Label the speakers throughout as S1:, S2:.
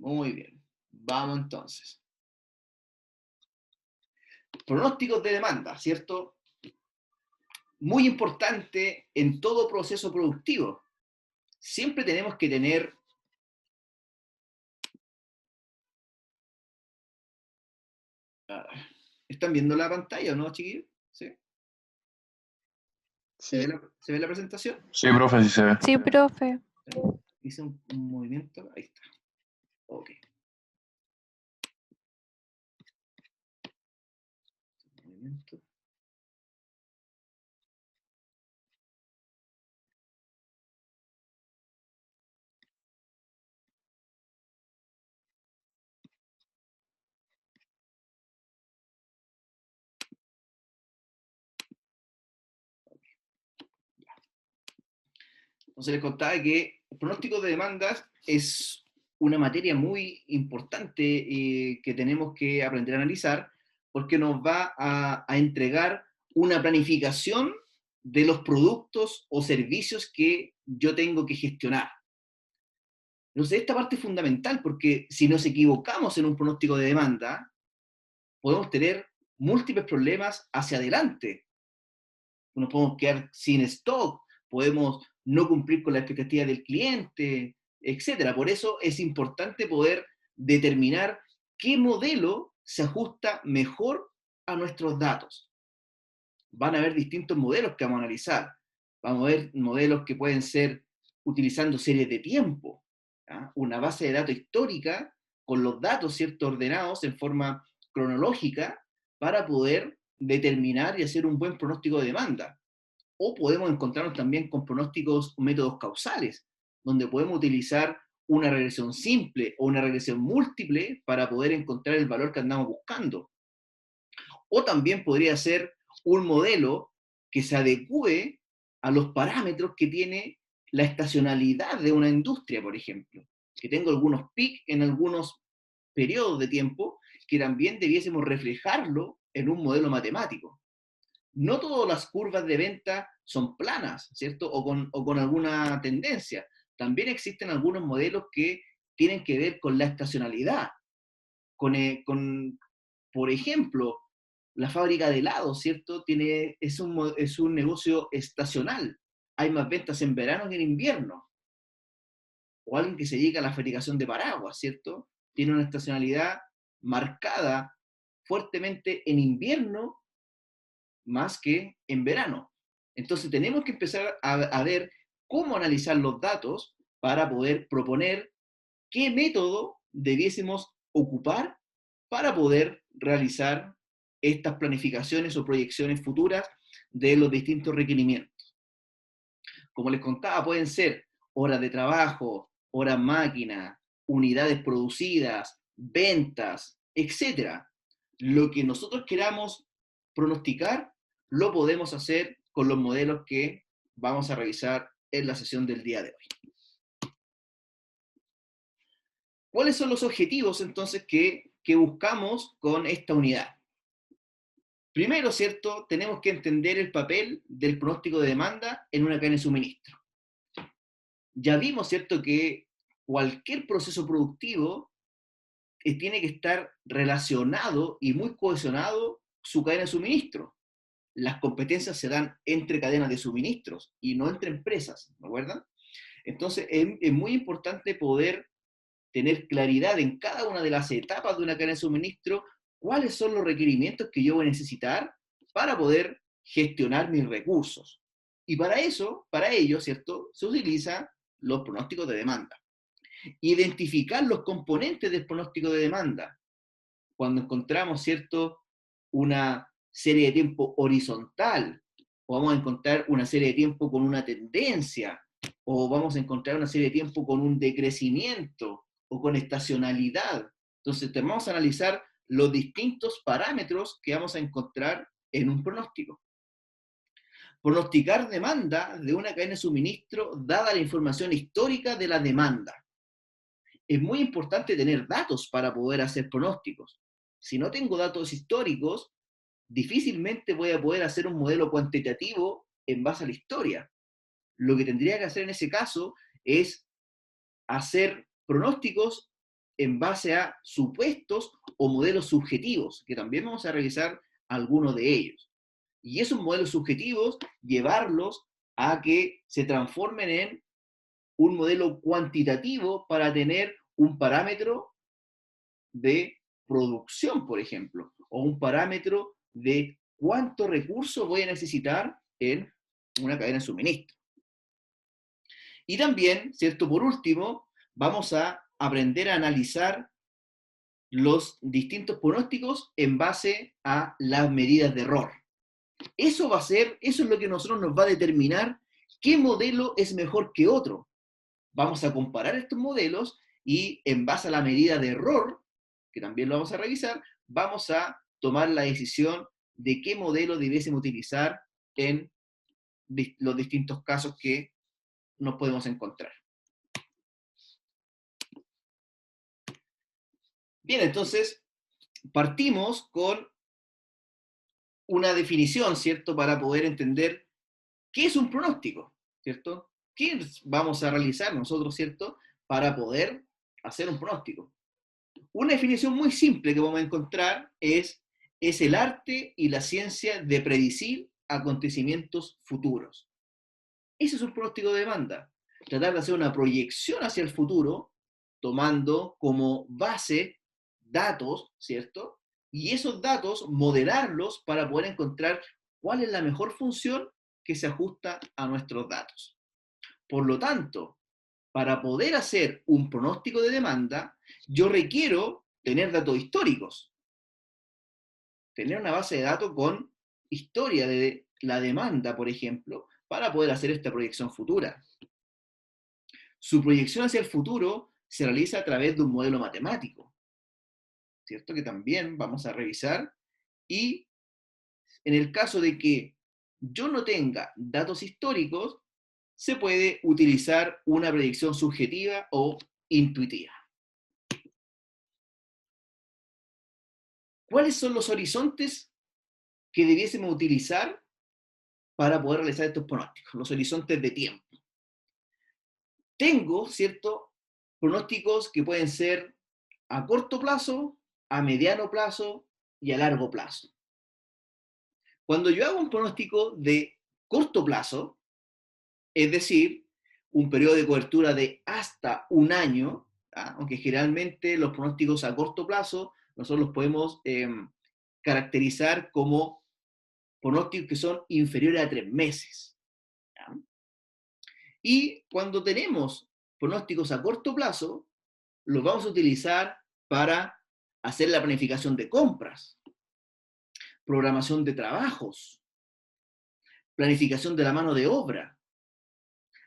S1: Muy bien. Vamos entonces. Pronósticos de demanda, ¿cierto? Muy importante en todo proceso productivo. Siempre tenemos que tener ¿están viendo la pantalla o no, chiquillos? ¿Sí?
S2: Sí,
S1: ¿Se ve la presentación?
S3: Sí, profe, sí se ve.
S2: sí, profe.
S1: Hice un movimiento. Ahí está. Ok. Movimiento. Entonces les contaba que el pronóstico de demandas es una materia muy importante que tenemos que aprender a analizar porque nos va a entregar una planificación de los productos o servicios que yo tengo que gestionar. Entonces esta parte es fundamental porque si nos equivocamos en un pronóstico de demanda, podemos tener múltiples problemas hacia adelante. Nos podemos quedar sin stock, podemos no cumplir con la expectativa del cliente, etcétera. Por eso es importante poder determinar qué modelo se ajusta mejor a nuestros datos. Van a haber distintos modelos que vamos a analizar. Vamos a ver modelos que pueden ser utilizando series de tiempo, ¿ya? Una base de datos histórica con los datos, ¿cierto?, ordenados en forma cronológica para poder determinar y hacer un buen pronóstico de demanda. O podemos encontrarnos también con pronósticos o métodos causales, donde podemos utilizar una regresión simple o una regresión múltiple para poder encontrar el valor que andamos buscando. O también podría ser un modelo que se adecue a los parámetros que tiene la estacionalidad de una industria, por ejemplo, que tengo algunos pics en algunos periodos de tiempo que también debiésemos reflejarlo en un modelo matemático. No todas las curvas de venta son planas, ¿cierto? O con alguna tendencia. También existen algunos modelos que tienen que ver con la estacionalidad, por ejemplo, la fábrica de helados, ¿cierto? Es un negocio estacional. Hay más ventas en verano que en invierno. O alguien que se dedica a la fabricación de paraguas, ¿cierto? Tiene una estacionalidad marcada fuertemente en invierno más que en verano. Entonces tenemos que empezar a ver cómo analizar los datos para poder proponer qué método debiésemos ocupar para poder realizar estas planificaciones o proyecciones futuras de los distintos requerimientos. Como les contaba, pueden ser horas de trabajo, horas máquina, unidades producidas, ventas, etc. Lo que nosotros queramos pronosticar, lo podemos hacer con los modelos que vamos a revisar en la sesión del día de hoy. ¿Cuáles son los objetivos entonces que buscamos con esta unidad? Primero, ¿cierto? Tenemos que entender el papel del pronóstico de demanda en una cadena de suministro. Ya vimos, ¿cierto?, que cualquier proceso productivo tiene que estar relacionado y muy cohesionado su cadena de suministro. Las competencias se dan entre cadenas de suministros y no entre empresas, ¿me acuerdan? Entonces es muy importante poder tener claridad en cada una de las etapas de una cadena de suministro, cuáles son los requerimientos que yo voy a necesitar para poder gestionar mis recursos. Y para eso, para ello, ¿cierto?, se utilizan los pronósticos de demanda. Identificar los componentes del pronóstico de demanda. Cuando encontramos, ¿cierto?, una serie de tiempo horizontal, o vamos a encontrar una serie de tiempo con una tendencia, o vamos a encontrar una serie de tiempo con un decrecimiento, o con estacionalidad. Entonces, vamos a analizar los distintos parámetros que vamos a encontrar en un pronóstico. Pronosticar demanda de una cadena de suministro dada la información histórica de la demanda. Es muy importante tener datos para poder hacer pronósticos. Si no tengo datos históricos, difícilmente voy a poder hacer un modelo cuantitativo en base a la historia. Lo que tendría que hacer en ese caso es hacer pronósticos en base a supuestos o modelos subjetivos, que también vamos a revisar algunos de ellos. Y esos modelos subjetivos, llevarlos a que se transformen en un modelo cuantitativo para tener un parámetro de producción, por ejemplo, o un parámetro de cuánto recursos voy a necesitar en una cadena de suministro. Y también, ¿cierto? Por último, vamos a aprender a analizar los distintos pronósticos en base a las medidas de error. Eso es lo que a nosotros nos va a determinar qué modelo es mejor que otro. Vamos a comparar estos modelos y en base a la medida de error, que también lo vamos a revisar, vamos a tomar la decisión de qué modelo debiésemos utilizar en los distintos casos que nos podemos encontrar. Bien, entonces partimos con una definición, ¿cierto? Para poder entender qué es un pronóstico, ¿cierto? ¿Qué vamos a realizar nosotros, ¿cierto? Para poder hacer un pronóstico. Una definición muy simple que vamos a encontrar es el arte y la ciencia de predecir acontecimientos futuros. Ese es un pronóstico de demanda. Tratar de hacer una proyección hacia el futuro, tomando como base datos, ¿cierto? Y esos datos modelarlos para poder encontrar cuál es la mejor función que se ajusta a nuestros datos. Por lo tanto, para poder hacer un pronóstico de demanda, yo requiero tener datos históricos, tener una base de datos con historia de la demanda, por ejemplo, para poder hacer esta proyección futura. Su proyección hacia el futuro se realiza a través de un modelo matemático, ¿cierto? Que también vamos a revisar. Y en el caso de que yo no tenga datos históricos, se puede utilizar una predicción subjetiva o intuitiva. ¿Cuáles son los horizontes que debiésemos utilizar para poder realizar estos pronósticos? Los horizontes de tiempo. Tengo, ¿cierto? Pronósticos que pueden ser a corto plazo, a mediano plazo y a largo plazo. Cuando yo hago un pronóstico de corto plazo, es decir, un periodo de cobertura de hasta un año, ¿ah? Aunque generalmente los pronósticos a corto plazo nosotros los podemos caracterizar como pronósticos que son inferiores a 3 meses. ¿Ya? Y cuando tenemos pronósticos a corto plazo, los vamos a utilizar para hacer la planificación de compras, programación de trabajos, planificación de la mano de obra,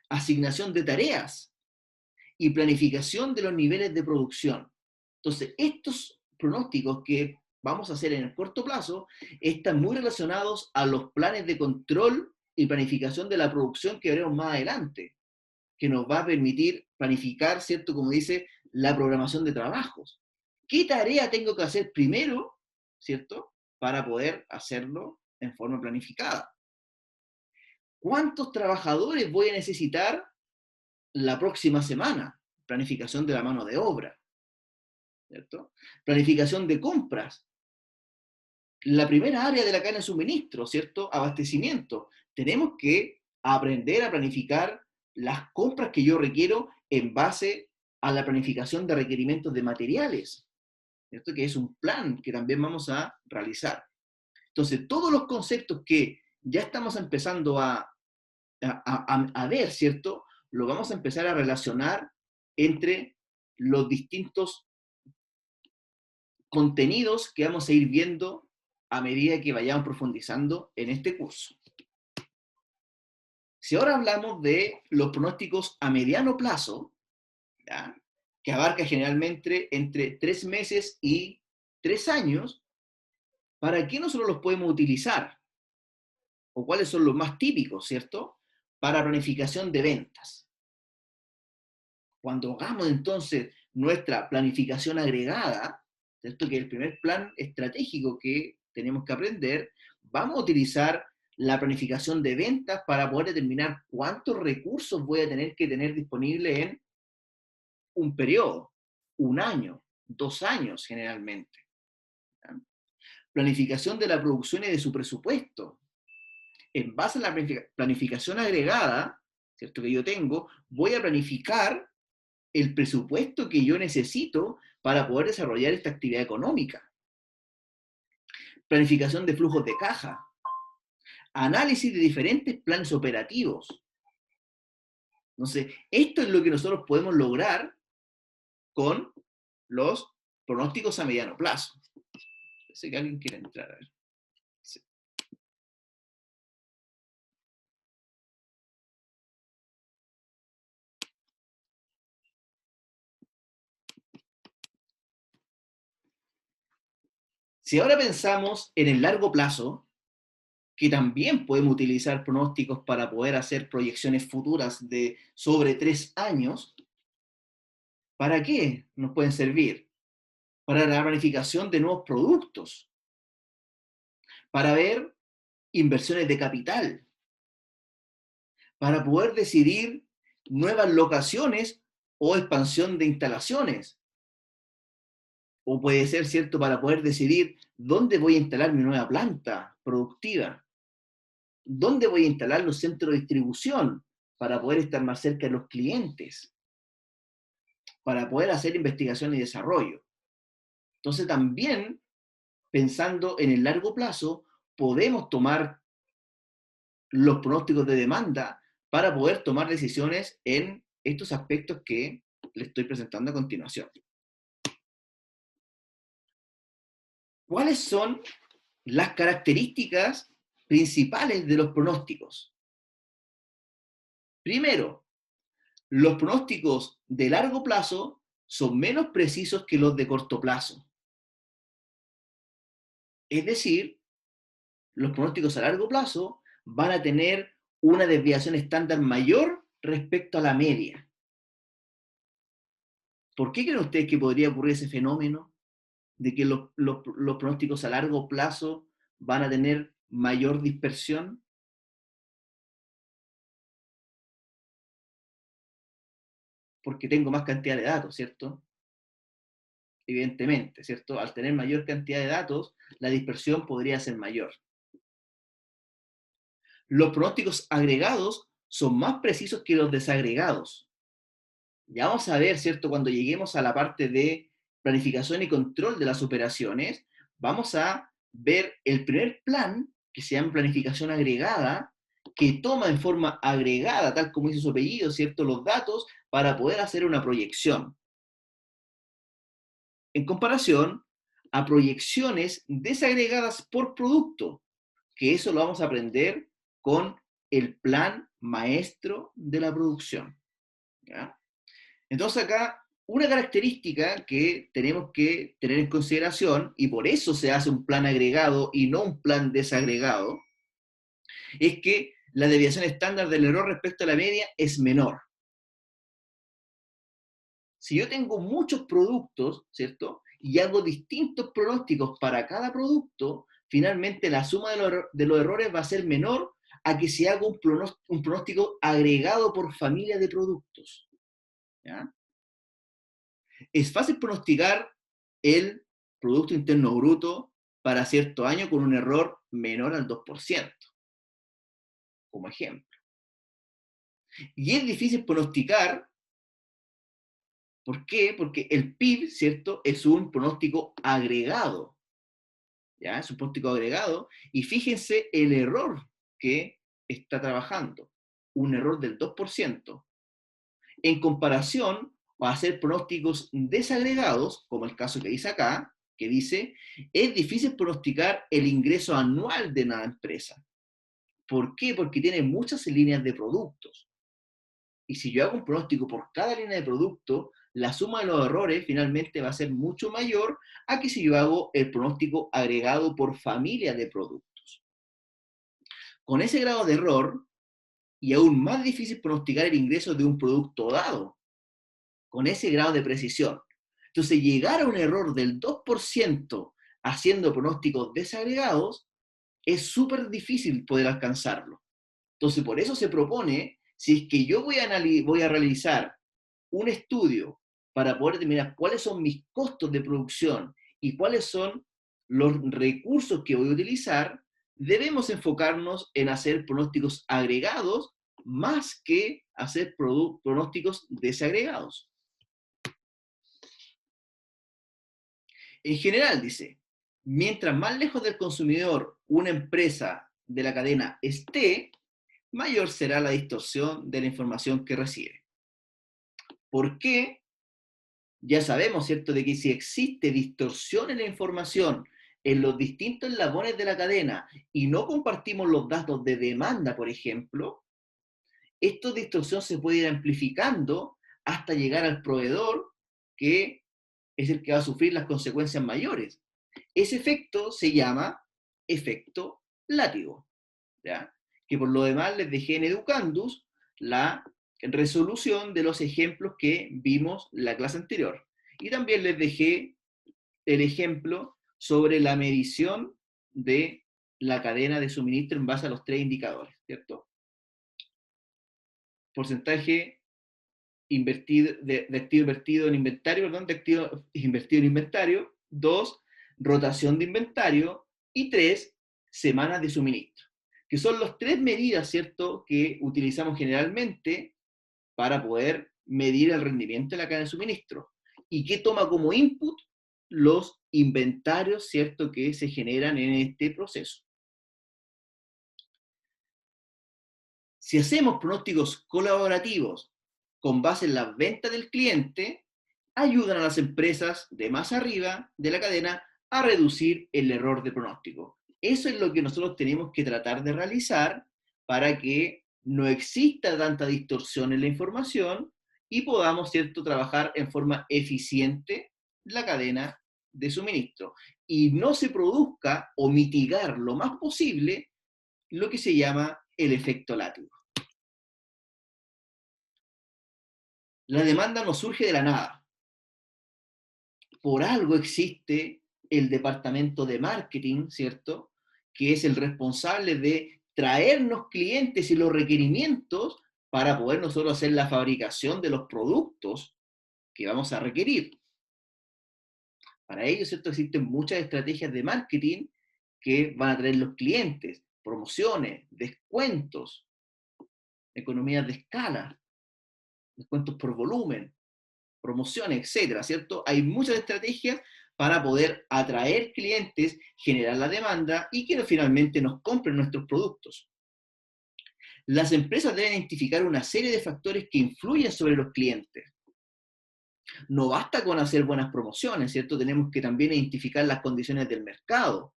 S1: asignación de tareas y planificación de los niveles de producción. Entonces, estos pronósticos que vamos a hacer en el corto plazo están muy relacionados a los planes de control y planificación de la producción que veremos más adelante, que nos va a permitir planificar, ¿cierto? Como dice, la programación de trabajos. ¿Qué tarea tengo que hacer primero, ¿cierto? Para poder hacerlo en forma planificada. ¿Cuántos trabajadores voy a necesitar la próxima semana? Planificación de la mano de obra, ¿cierto? Planificación de compras. La primera área de la cadena de suministro, ¿cierto? Abastecimiento. Tenemos que aprender a planificar las compras que yo requiero en base a la planificación de requerimientos de materiales, ¿cierto? Que es un plan que también vamos a realizar. Entonces, todos los conceptos que ya estamos empezando a ver, ¿cierto? Lo vamos a empezar a relacionar entre los distintos contenidos que vamos a ir viendo a medida que vayamos profundizando en este curso. Si ahora hablamos de los pronósticos a mediano plazo, ¿ya? Que abarca generalmente entre 3 meses y 3 años, ¿para qué nosotros los podemos utilizar? ¿O cuáles son los más típicos, cierto? Para planificación de ventas. Cuando hagamos entonces nuestra planificación agregada, ¿cierto? Que es el primer plan estratégico que tenemos que aprender, vamos a utilizar la planificación de ventas para poder determinar cuántos recursos voy a tener que tener disponibles en un periodo, un año, 2 años generalmente. ¿Ya? Planificación de la producción y de su presupuesto. En base a la planificación agregada, ¿cierto? Que yo tengo, voy a planificar el presupuesto que yo necesito para poder desarrollar esta actividad económica. Planificación de flujos de caja. Análisis de diferentes planes operativos. Entonces, esto es lo que nosotros podemos lograr con los pronósticos a mediano plazo. Sé que alguien quiere entrar, a ver. Sí. Si ahora pensamos en el largo plazo, que también podemos utilizar pronósticos para poder hacer proyecciones futuras de sobre 3 años, ¿para qué nos pueden servir? Para la planificación de nuevos productos, para ver inversiones de capital, para poder decidir nuevas locaciones o expansión de instalaciones. O puede ser, ¿cierto?, para poder decidir dónde voy a instalar mi nueva planta productiva, dónde voy a instalar los centros de distribución para poder estar más cerca de los clientes, para poder hacer investigación y desarrollo. Entonces también, pensando en el largo plazo, podemos tomar los pronósticos de demanda para poder tomar decisiones en estos aspectos que les estoy presentando a continuación. ¿Cuáles son las características principales de los pronósticos? Primero, los pronósticos de largo plazo son menos precisos que los de corto plazo. Es decir, los pronósticos a largo plazo van a tener una desviación estándar mayor respecto a la media. ¿Por qué creen ustedes que podría ocurrir ese fenómeno de que los pronósticos a largo plazo van a tener mayor dispersión? Porque tengo más cantidad de datos, ¿cierto? Evidentemente, ¿cierto? Al tener mayor cantidad de datos, la dispersión podría ser mayor. Los pronósticos agregados son más precisos que los desagregados. Ya vamos a ver, ¿cierto? Cuando lleguemos a la parte de planificación y control de las operaciones, vamos a ver el primer plan, que se llama planificación agregada, que toma en forma agregada, tal como dice su apellido, ¿cierto? Los datos para poder hacer una proyección. En comparación a proyecciones desagregadas por producto, que eso lo vamos a aprender con el plan maestro de la producción. ¿Ya? Entonces acá, una característica que tenemos que tener en consideración, y por eso se hace un plan agregado y no un plan desagregado, es que la desviación estándar del error respecto a la media es menor. Si yo tengo muchos productos, ¿cierto? Y hago distintos pronósticos para cada producto, finalmente la suma de los errores va a ser menor a que si hago un pronóstico agregado por familia de productos. ¿Ya? Es fácil pronosticar el Producto Interno Bruto para cierto año con un error menor al 2%, como ejemplo. Y es difícil pronosticar, ¿por qué? Porque el PIB, ¿cierto?, es un pronóstico agregado, ¿ya? Es un pronóstico agregado, y fíjense el error que está trabajando, un error del 2%, en comparación a hacer pronósticos desagregados, como el caso que dice acá, que dice, es difícil pronosticar el ingreso anual de una empresa. ¿Por qué? Porque tiene muchas líneas de productos. Y si yo hago un pronóstico por cada línea de producto, la suma de los errores finalmente va a ser mucho mayor a que si yo hago el pronóstico agregado por familia de productos. Con ese grado de error, y aún más difícil pronosticar el ingreso de un producto dado, con ese grado de precisión. Entonces, llegar a un error del 2% haciendo pronósticos desagregados es súper difícil poder alcanzarlo. Entonces, por eso se propone, si es que yo voy a realizar un estudio para poder determinar cuáles son mis costos de producción y cuáles son los recursos que voy a utilizar, debemos enfocarnos en hacer pronósticos agregados más que hacer pronósticos desagregados. En general, dice, mientras más lejos del consumidor una empresa de la cadena esté, mayor será la distorsión de la información que recibe. ¿Por qué? Ya sabemos, ¿cierto?, de que si existe distorsión en la información en los distintos eslabones de la cadena y no compartimos los datos de demanda, por ejemplo, esta distorsión se puede ir amplificando hasta llegar al proveedor, que es el que va a sufrir las consecuencias mayores. Ese efecto se llama efecto látigo, ¿ya? Que por lo demás les dejé en Educandus la resolución de los ejemplos que vimos en la clase anterior. Y también les dejé el ejemplo sobre la medición de la cadena de suministro en base a los tres indicadores, ¿cierto? Porcentaje invertido, de activo invertido en inventario, perdón, de activo invertido en inventario. 2, rotación de inventario. Y 3, semanas de suministro. Que son las tres medidas, ¿cierto?, que utilizamos generalmente para poder medir el rendimiento de la cadena de suministro. ¿Y qué toma como input? Los inventarios, ¿cierto?, que se generan en este proceso. Si hacemos pronósticos colaborativos con base en las ventas del cliente, ayudan a las empresas de más arriba de la cadena a reducir el error de pronóstico. Eso es lo que nosotros tenemos que tratar de realizar para que no exista tanta distorsión en la información y podamos, ¿cierto?, trabajar en forma eficiente la cadena de suministro y no se produzca o mitigar lo más posible lo que se llama el efecto látigo. La demanda no surge de la nada. Por algo existe el departamento de marketing, ¿cierto?, que es el responsable de traernos clientes y los requerimientos para poder nosotros hacer la fabricación de los productos que vamos a requerir. Para ello, ¿cierto?, existen muchas estrategias de marketing que van a traer los clientes, promociones, descuentos, economías de escala, descuentos por volumen, promociones, etcétera, ¿cierto? Hay muchas estrategias para poder atraer clientes, generar la demanda y que finalmente nos compren nuestros productos. Las empresas deben identificar una serie de factores que influyen sobre los clientes. No basta con hacer buenas promociones, ¿cierto? Tenemos que también identificar las condiciones del mercado,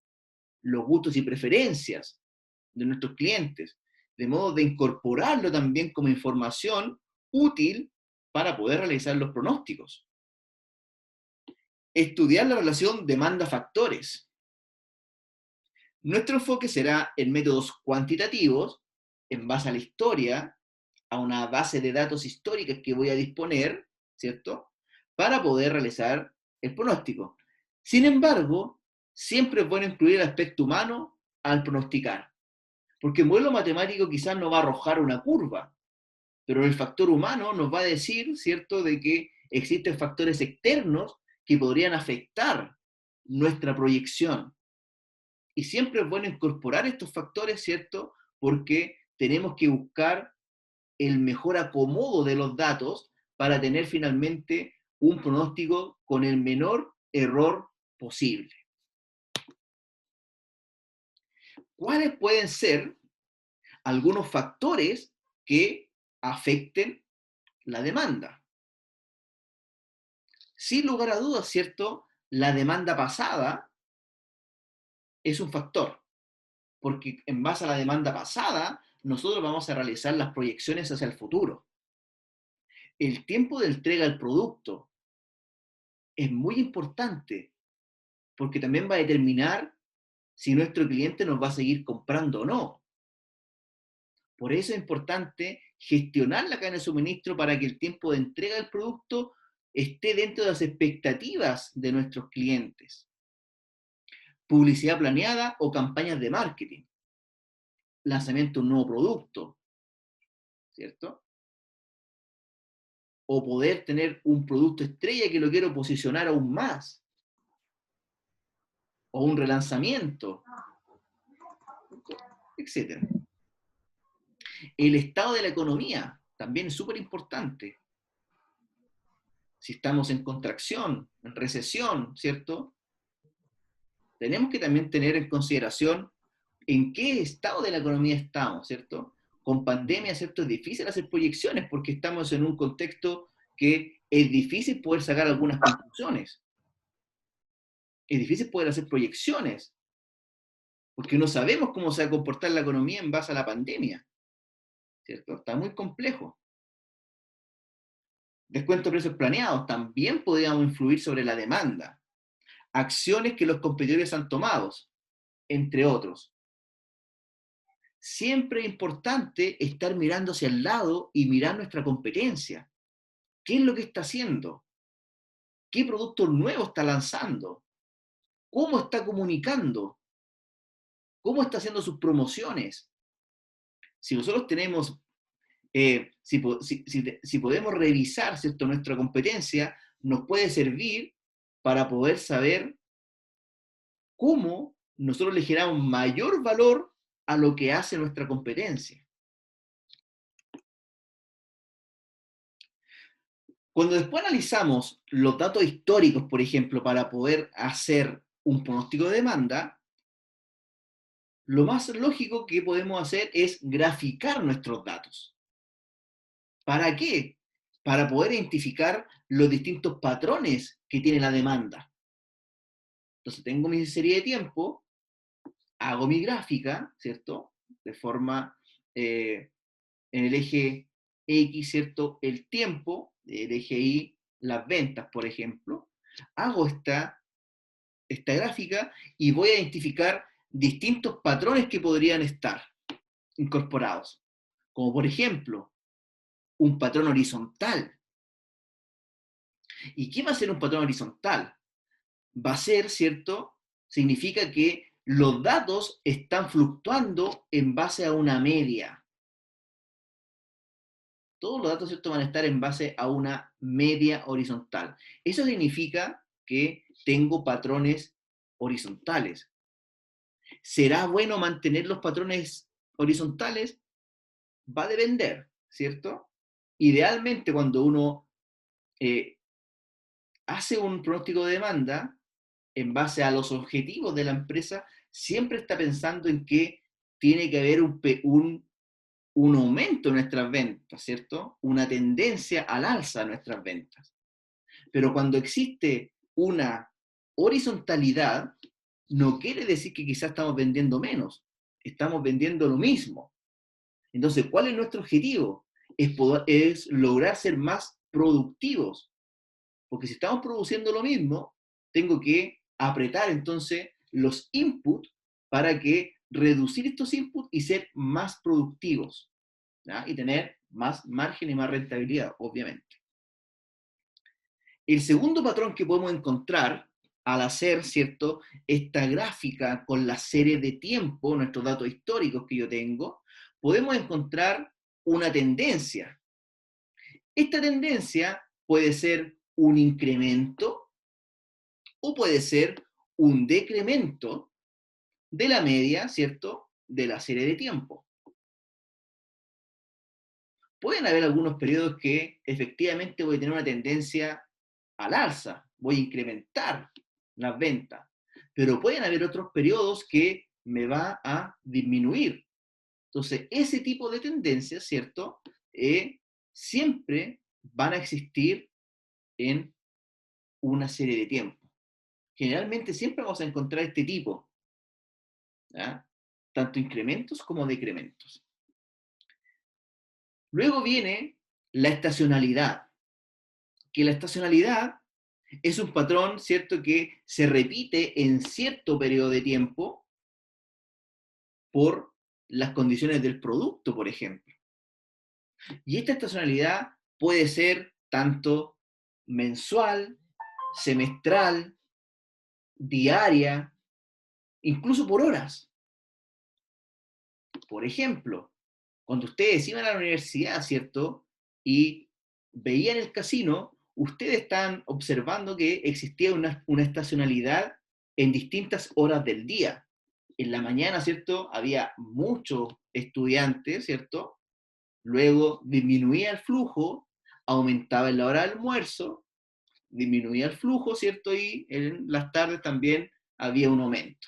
S1: los gustos y preferencias de nuestros clientes, de modo de incorporarlo también como información útil para poder realizar los pronósticos. Estudiar la relación demanda-factores. Nuestro enfoque será en métodos cuantitativos, en base a la historia, a una base de datos históricas que voy a disponer, ¿cierto?, para poder realizar el pronóstico. Sin embargo, siempre es bueno incluir el aspecto humano al pronosticar, porque el modelo matemático quizás no va a arrojar una curva, pero el factor humano nos va a decir, ¿cierto?, de que existen factores externos que podrían afectar nuestra proyección. Y siempre es bueno incorporar estos factores, ¿cierto?, porque tenemos que buscar el mejor acomodo de los datos para tener finalmente un pronóstico con el menor error posible. ¿Cuáles pueden ser algunos factores que afecten la demanda? Sin lugar a dudas, ¿cierto? La demanda pasada es un factor, porque en base a la demanda pasada, nosotros vamos a realizar las proyecciones hacia el futuro. El tiempo de entrega del producto es muy importante, porque también va a determinar si nuestro cliente nos va a seguir comprando o no. Por eso es importante gestionar la cadena de suministro para que el tiempo de entrega del producto esté dentro de las expectativas de nuestros clientes. Publicidad planeada o campañas de marketing. Lanzamiento de un nuevo producto, ¿cierto? o poder tener un producto estrella que lo quiero posicionar aún más, o un relanzamiento, etcétera. El estado de la economía también es súper importante. Si estamos en contracción, en recesión, ¿cierto? Tenemos que también tener en consideración en qué estado de la economía estamos, ¿cierto? Con pandemia, ¿cierto? Es difícil hacer proyecciones porque estamos en un contexto que es difícil poder sacar algunas conclusiones. Es difícil poder hacer proyecciones porque no sabemos cómo se va a comportar la economía en base a la pandemia, ¿cierto? Está muy complejo. Descuento de precios planeados también podríamos influir sobre la demanda. Acciones que los competidores han tomado, entre otros. Siempre es importante estar mirando hacia el lado y mirar nuestra competencia. ¿Qué es lo que está haciendo? ¿Qué productos nuevos está lanzando? ¿Cómo está comunicando? ¿Cómo está haciendo sus promociones? Si nosotros tenemos, si podemos revisar, ¿cierto?, nuestra competencia, nos puede servir para poder saber cómo nosotros le generamos mayor valor a lo que hace nuestra competencia. Cuando después analizamos los datos históricos, por ejemplo, para poder hacer un pronóstico de demanda, lo más lógico que podemos hacer es graficar nuestros datos. ¿Para qué? Para poder identificar los distintos patrones que tiene la demanda. Entonces tengo mi serie de tiempo, hago mi gráfica, ¿cierto? De forma, en el eje X, ¿cierto? El tiempo, el eje Y, las ventas, por ejemplo. Hago esta gráfica y voy a identificar distintos patrones que podrían estar incorporados. Como por ejemplo, un patrón horizontal. ¿Y qué va a ser un patrón horizontal? Va a ser, ¿cierto? Significa que los datos están fluctuando en base a una media. Todos los datos, ¿cierto?, van a estar en base a una media horizontal. Eso significa que tengo patrones horizontales. ¿Será bueno mantener los patrones horizontales? Va a depender, ¿cierto? Idealmente, cuando uno eh, hace un pronóstico de demanda en base a los objetivos de la empresa, siempre está pensando en que tiene que haber un aumento en nuestras ventas, ¿cierto? Una tendencia al alza de nuestras ventas. Pero cuando existe una horizontalidad, no quiere decir que quizás estamos vendiendo menos, estamos vendiendo lo mismo. Entonces, ¿cuál es nuestro objetivo? Es lograr ser más productivos. Porque si estamos produciendo lo mismo, tengo que apretar entonces los inputs para que reducir estos inputs y ser más productivos, ¿ya? Y tener más margen y más rentabilidad, obviamente. El segundo patrón que podemos encontrar al hacer, ¿cierto?, esta gráfica con la serie de tiempo, nuestros datos históricos que yo tengo, podemos encontrar una tendencia. Esta tendencia puede ser un incremento o puede ser un decremento de la media, ¿cierto?, de la serie de tiempo. Pueden haber algunos periodos que efectivamente voy a tener una tendencia al alza, voy a incrementar las ventas, pero pueden haber otros periodos que me va a disminuir. Entonces, ese tipo de tendencias, ¿cierto?, siempre van a existir en una serie de tiempo. Generalmente siempre vamos a encontrar este tipo, ¿ya? Tanto incrementos como decrementos. Luego viene la estacionalidad, que la estacionalidad es un patrón, ¿cierto?, que se repite en cierto periodo de tiempo por las condiciones del producto, por ejemplo. Y esta estacionalidad puede ser tanto mensual, semestral, diaria, incluso por horas. Por ejemplo, cuando ustedes iban a la universidad, ¿cierto? Y veía en el casino, ustedes están observando que existía una estacionalidad en distintas horas del día. En la mañana, ¿cierto? Había muchos estudiantes, ¿cierto? Luego disminuía el flujo, aumentaba en la hora del almuerzo, disminuía el flujo, ¿cierto? Y en las tardes también había un aumento.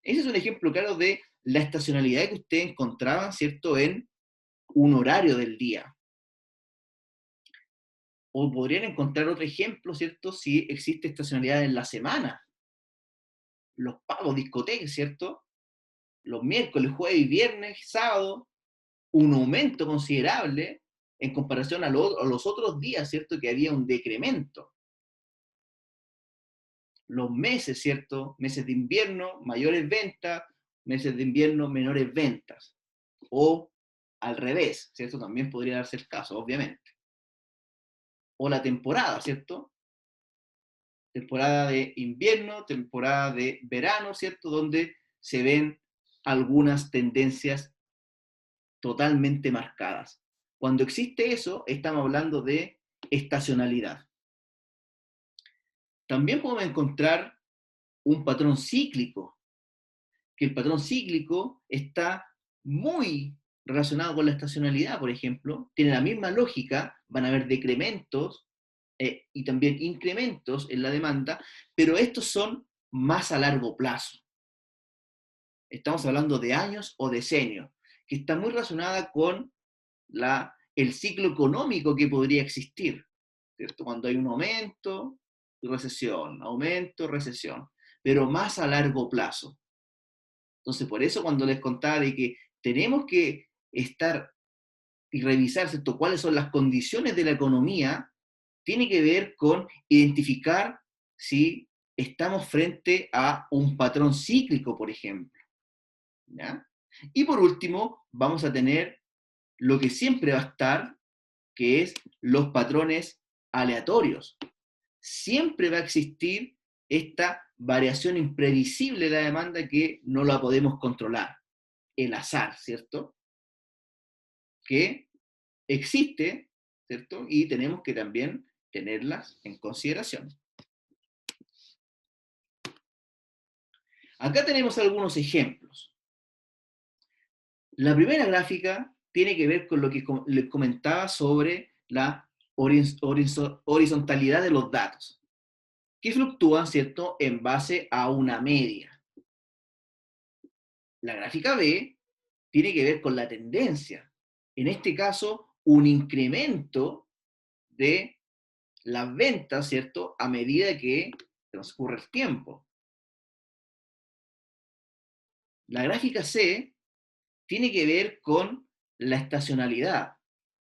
S1: Ese es un ejemplo claro de la estacionalidad que ustedes encontraban, ¿cierto? En un horario del día. O podrían encontrar otro ejemplo, ¿cierto? Si existe estacionalidad en la semana. Los pagos, discotecas, ¿cierto? Los miércoles, jueves y viernes, sábado, un aumento considerable en comparación a los otros días, ¿cierto? Que había un decremento. Los meses, ¿cierto? Meses de invierno, mayores ventas, meses de invierno, menores ventas. O al revés, ¿cierto? También podría darse el caso, obviamente. O la temporada, ¿cierto? Temporada de invierno, temporada de verano, ¿cierto? Donde se ven algunas tendencias totalmente marcadas. Cuando existe eso, estamos hablando de estacionalidad. También podemos encontrar un patrón cíclico, que el patrón cíclico está muy relacionado con la estacionalidad, por ejemplo, tiene la misma lógica, van a haber decrementos y también incrementos en la demanda, pero estos son más a largo plazo. Estamos hablando de años o decenios, que está muy relacionada con el ciclo económico que podría existir, ¿cierto? Cuando hay un aumento, aumento, recesión, pero más a largo plazo. Entonces, por eso cuando les contaba de que tenemos que estar y revisar, ¿cierto?, cuáles son las condiciones de la economía, tiene que ver con identificar si estamos frente a un patrón cíclico, por ejemplo. ¿Ya? Y por último, vamos a tener lo que siempre va a estar, que es los patrones aleatorios. Siempre va a existir esta variación imprevisible de la demanda que no la podemos controlar. El azar, ¿cierto? Que existe, ¿cierto? Y tenemos que también tenerlas en consideración. Acá tenemos algunos ejemplos. La primera gráfica tiene que ver con lo que les comentaba sobre la horizontalidad de los datos, que fluctúan, ¿cierto?, en base a una media. La gráfica B tiene que ver con la tendencia. En este caso, un incremento de las ventas, ¿cierto?, a medida que transcurre el tiempo. La gráfica C tiene que ver con la estacionalidad.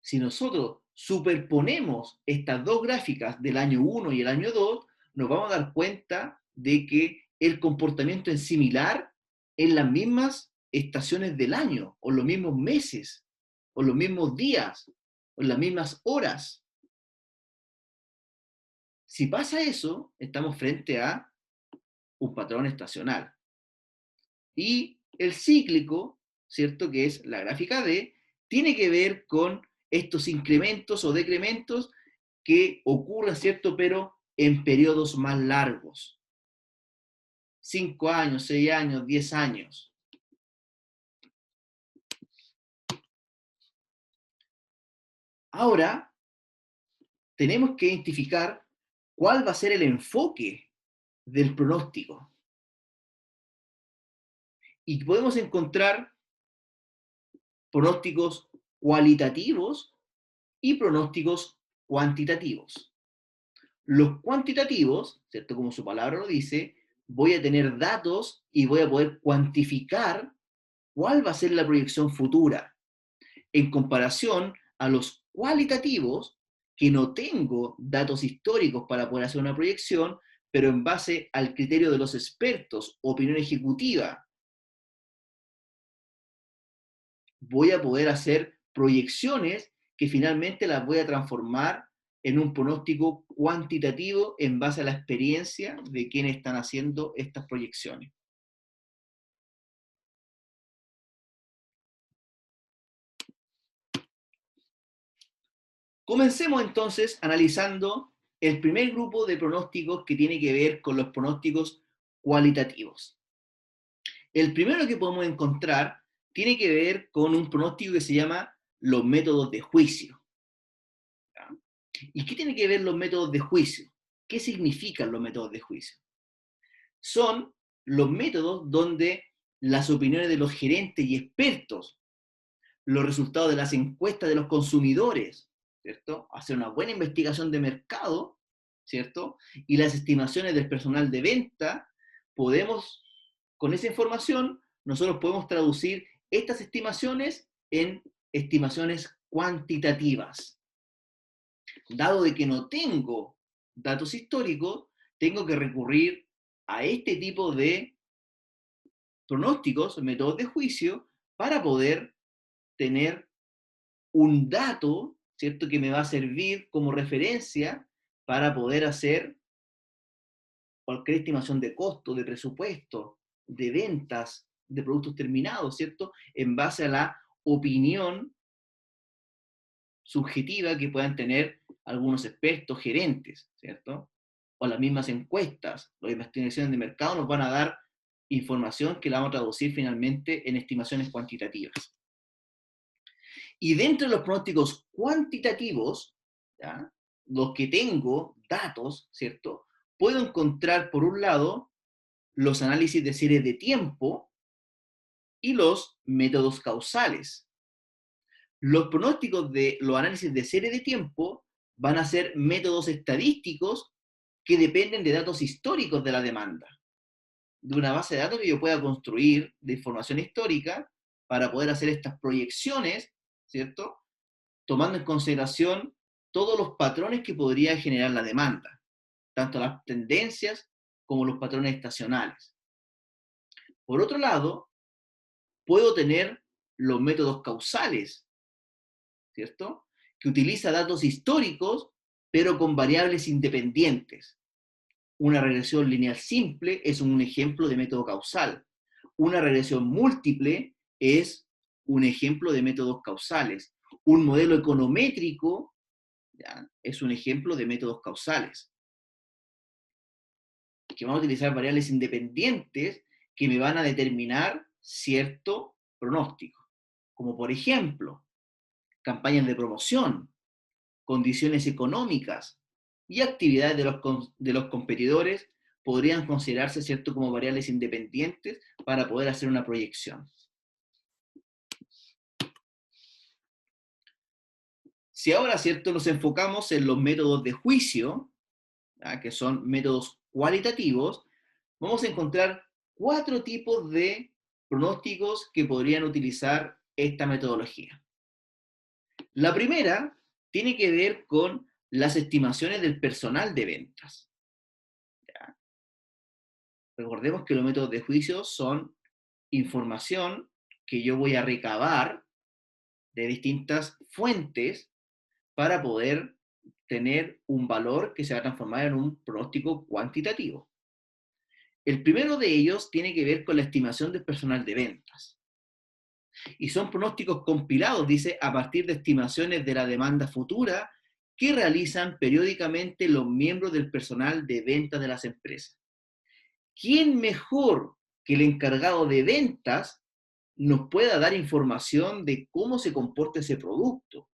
S1: Si nosotros superponemos estas dos gráficas del año 1 y el año 2, nos vamos a dar cuenta de que el comportamiento es similar en las mismas estaciones del año, o los mismos meses, o los mismos días, o las mismas horas. Si pasa eso, estamos frente a un patrón estacional. Y el cíclico, ¿cierto?, que es la gráfica D, tiene que ver con estos incrementos o decrementos que ocurren, ¿cierto?, pero en periodos más largos. 5 años, 6 años, 10 años. Ahora, tenemos que identificar cuál va a ser el enfoque del pronóstico. Y podemos encontrar pronósticos cualitativos y pronósticos cuantitativos. Los cuantitativos, ¿cierto?, como su palabra lo dice, voy a tener datos y voy a poder cuantificar cuál va a ser la proyección futura, en comparación a los cualitativos, que no tengo datos históricos para poder hacer una proyección, pero en base al criterio de los expertos, opinión ejecutiva, voy a poder hacer proyecciones que finalmente las voy a transformar en un pronóstico cuantitativo en base a la experiencia de quienes están haciendo estas proyecciones. Comencemos entonces analizando el primer grupo de pronósticos que tiene que ver con los pronósticos cualitativos. El primero que podemos encontrar tiene que ver con un pronóstico que se llama los métodos de juicio. ¿Ya? ¿Y qué tiene que ver los métodos de juicio? ¿Qué significan los métodos de juicio? Son los métodos donde las opiniones de los gerentes y expertos, los resultados de las encuestas de los consumidores, ¿cierto? Hacer una buena investigación de mercado, ¿cierto? Y las estimaciones del personal de venta, podemos, con esa información, nosotros podemos traducir estas estimaciones en estimaciones cuantitativas. Dado de que no tengo datos históricos, tengo que recurrir a este tipo de pronósticos, métodos de juicio, para poder tener un dato, ¿cierto?, que me va a servir como referencia para poder hacer cualquier estimación de costo, de presupuesto, de ventas, de productos terminados, ¿cierto?, en base a la opinión subjetiva que puedan tener algunos expertos, gerentes, ¿cierto? O las mismas encuestas, las investigaciones de mercado nos van a dar información que la vamos a traducir finalmente en estimaciones cuantitativas. Y dentro de los pronósticos cuantitativos, ¿ya?, los que tengo, datos, ¿cierto?, puedo encontrar, por un lado, los análisis de series de tiempo y los métodos causales. Los pronósticos de los análisis de serie de tiempo van a ser métodos estadísticos que dependen de datos históricos de la demanda, de una base de datos que yo pueda construir de información histórica para poder hacer estas proyecciones, ¿cierto?, tomando en consideración todos los patrones que podría generar la demanda, tanto las tendencias como los patrones estacionales. Por otro lado, puedo tener los métodos causales, ¿cierto?, que utiliza datos históricos, pero con variables independientes. Una regresión lineal simple es un ejemplo de método causal. Una regresión múltiple es un ejemplo de métodos causales. Un modelo econométrico, ¿ya?, es un ejemplo de métodos causales, que van a utilizar variables independientes que me van a determinar cierto pronóstico, como por ejemplo, campañas de promoción, condiciones económicas y actividades de los competidores podrían considerarse, ¿cierto?, como variables independientes para poder hacer una proyección. Si ahora, ¿cierto?, nos enfocamos en los métodos de juicio, ¿ya?, que son métodos cualitativos, vamos a encontrar 4 tipos de pronósticos que podrían utilizar esta metodología. La primera tiene que ver con las estimaciones del personal de ventas. ¿Ya? Recordemos que los métodos de juicio son información que yo voy a recabar de distintas fuentes para poder tener un valor que se va a transformar en un pronóstico cuantitativo. El primero de ellos tiene que ver con la estimación del personal de ventas. Y son pronósticos compilados, dice, a partir de estimaciones de la demanda futura que realizan periódicamente los miembros del personal de ventas de las empresas. ¿Quién mejor que el encargado de ventas nos pueda dar información de cómo se comporta ese producto?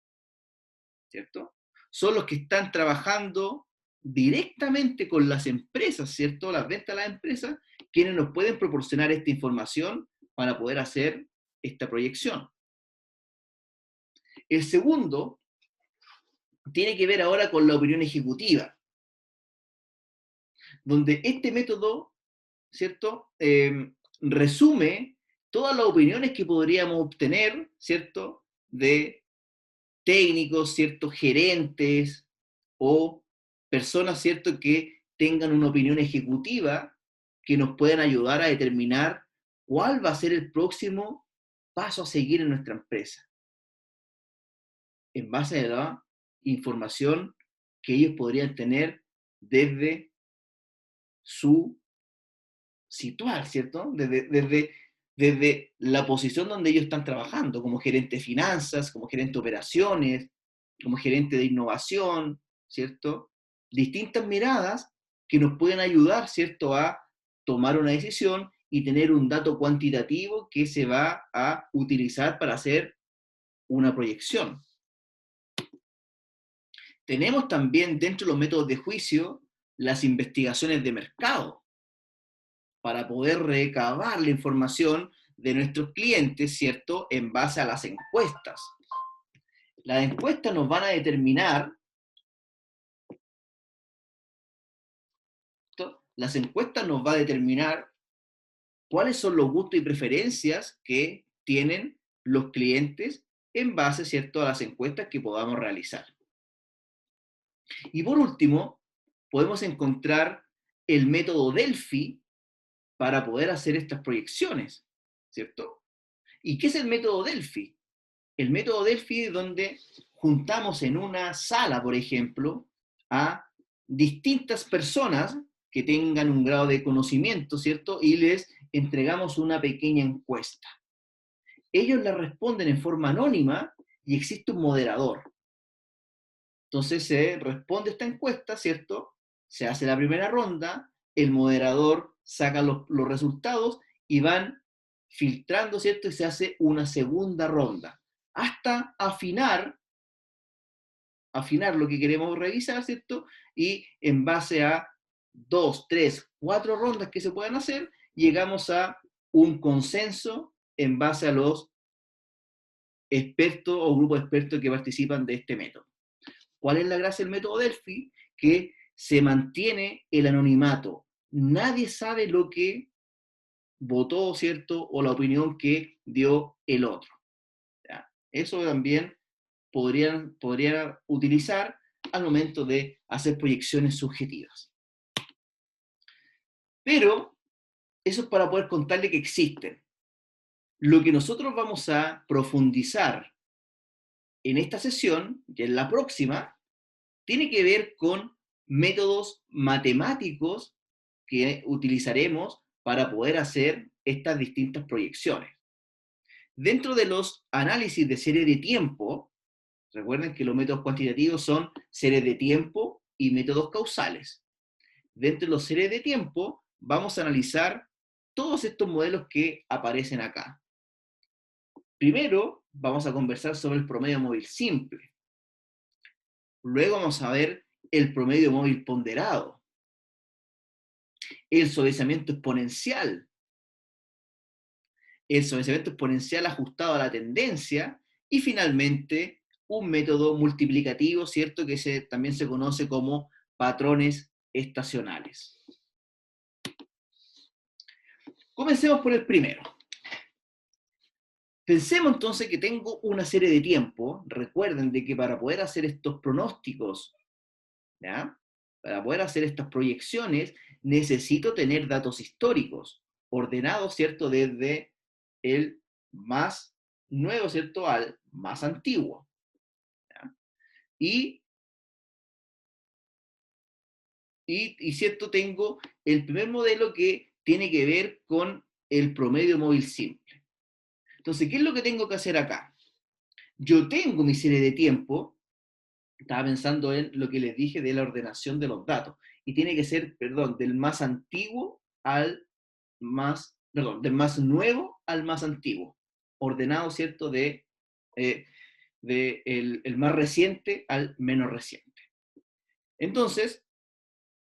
S1: ¿Cierto? Son los que están trabajando directamente con las empresas, ¿cierto? Las ventas a las empresas, quienes nos pueden proporcionar esta información para poder hacer esta proyección. El segundo tiene que ver ahora con la opinión ejecutiva, donde este método, ¿cierto?, resume todas las opiniones que podríamos obtener, ¿cierto?, de técnicos, ¿cierto?, gerentes o personas, ¿cierto?, que tengan una opinión ejecutiva que nos puedan ayudar a determinar cuál va a ser el próximo paso a seguir en nuestra empresa, en base a la información que ellos podrían tener desde su situar, ¿cierto? Desde la posición donde ellos están trabajando, como gerente de finanzas, como gerente de operaciones, como gerente de innovación, ¿cierto? Distintas miradas que nos pueden ayudar, ¿cierto?, a tomar una decisión y tener un dato cuantitativo que se va a utilizar para hacer una proyección. Tenemos también dentro de los métodos de juicio las investigaciones de mercado para poder recabar la información de nuestros clientes, ¿cierto?, en base a las encuestas. Las encuestas nos van a determinar, las encuestas nos va a determinar cuáles son los gustos y preferencias que tienen los clientes en base, ¿cierto?, a las encuestas que podamos realizar. Y por último, podemos encontrar el método Delphi para poder hacer estas proyecciones, ¿cierto? ¿Y qué es el método Delphi? El método Delphi es donde juntamos en una sala, por ejemplo, a distintas personas que tengan un grado de conocimiento, ¿cierto? Y les entregamos una pequeña encuesta. Ellos la responden en forma anónima y existe un moderador. Entonces se responde esta encuesta, ¿cierto? Se hace la primera ronda, el moderador saca los resultados y van filtrando, ¿cierto? Y se hace una segunda ronda, hasta afinar lo que queremos revisar, ¿cierto? Y en base a 2, 3, 4 rondas que se puedan hacer, llegamos a un consenso en base a los expertos o grupos de expertos que participan de este método. ¿Cuál es la gracia del método Delphi? Que se mantiene el anonimato. Nadie sabe lo que votó, ¿cierto? O la opinión que dio el otro. ¿Ya? Eso también podrían utilizar al momento de hacer proyecciones subjetivas. Pero eso es para poder contarle que existen. Lo que nosotros vamos a profundizar en esta sesión, y en la próxima, tiene que ver con métodos matemáticos que utilizaremos para poder hacer estas distintas proyecciones. Dentro de los análisis de serie de tiempo, recuerden que los métodos cuantitativos son series de tiempo y métodos causales. Dentro de los series de tiempo, vamos a analizar todos estos modelos que aparecen acá. Primero, vamos a conversar sobre el promedio móvil simple. Luego vamos a ver el promedio móvil ponderado, el suavizamiento exponencial ajustado a la tendencia y finalmente un método multiplicativo, ¿cierto? Que también se conoce como patrones estacionales. Comencemos por el primero. Pensemos entonces que tengo una serie de tiempo. Recuerden de que para poder hacer estos pronósticos, ¿ya?, para poder hacer estas proyecciones, necesito tener datos históricos, ordenados, ¿cierto?, desde el más nuevo, ¿cierto?, al más antiguo. ¿Ya? Y, ¿cierto?, tengo el primer modelo que tiene que ver con el promedio móvil simple. Entonces, ¿qué es lo que tengo que hacer acá? Yo tengo mi serie de tiempo, estaba pensando en lo que les dije de la ordenación de los datos, y tiene que ser, del más antiguo al del más nuevo al más antiguo, ordenado, ¿cierto?, de el más reciente al menos reciente. Entonces,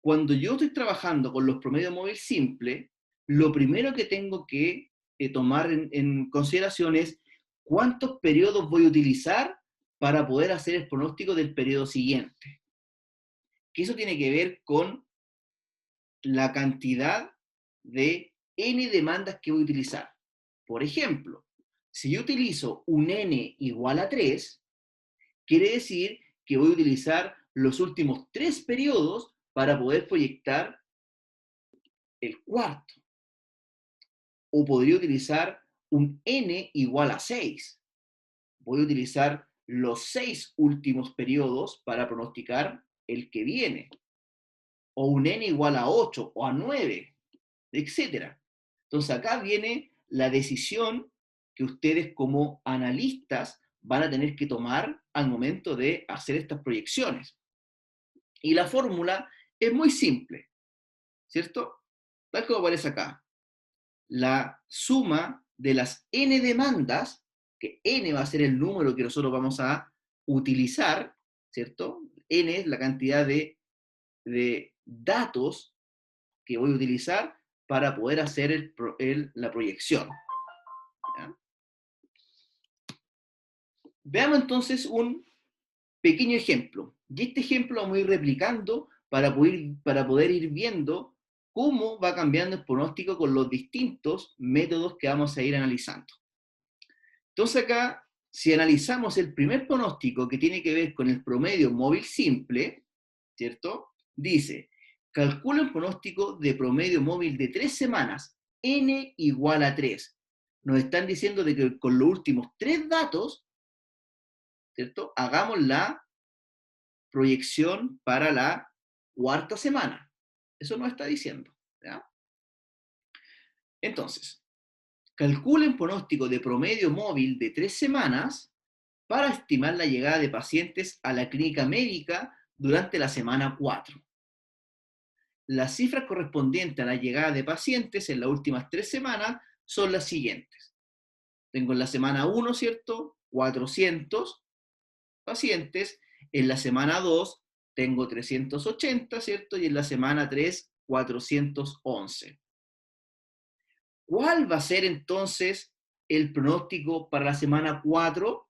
S1: cuando yo estoy trabajando con los promedios móviles simples, lo primero que tengo que tomar en consideración es cuántos periodos voy a utilizar para poder hacer el pronóstico del periodo siguiente. Que eso tiene que ver con la cantidad de n demandas que voy a utilizar. Por ejemplo, si yo utilizo un n igual a 3, quiere decir que voy a utilizar los últimos 3 periodos para poder proyectar el cuarto. O podría utilizar un n igual a 6. Voy a utilizar los 6 últimos periodos para pronosticar el que viene. O un n igual a 8 o a 9, etc. Entonces acá viene la decisión que ustedes como analistas van a tener que tomar al momento de hacer estas proyecciones. Y la fórmula es muy simple, ¿cierto? Tal como aparece acá. La suma de las n demandas, que n va a ser el número que nosotros vamos a utilizar, ¿cierto? N es la cantidad de datos que voy a utilizar para poder hacer la proyección. ¿Ya? Veamos entonces un pequeño ejemplo. Y este ejemplo lo vamos a ir replicando para poder ir viendo cómo va cambiando el pronóstico con los distintos métodos que vamos a ir analizando. Entonces acá, si analizamos el primer pronóstico que tiene que ver con el promedio móvil simple, ¿cierto? Dice, calcula un pronóstico de promedio móvil de 3 semanas, n igual a 3. Nos están diciendo de que con los últimos 3 datos, ¿cierto? Hagamos la proyección para la cuarta semana. Eso nos está diciendo, ¿ya? Entonces, calculen pronóstico de promedio móvil de 3 semanas para estimar la llegada de pacientes a la clínica médica durante la semana 4. Las cifras correspondientes a la llegada de pacientes en las últimas 3 semanas son las siguientes. Tengo en la semana 1, ¿cierto? 400 pacientes. En la semana 2 tengo 380, ¿cierto? Y en la semana 3, 411. ¿Cuál va a ser entonces el pronóstico para la semana 4?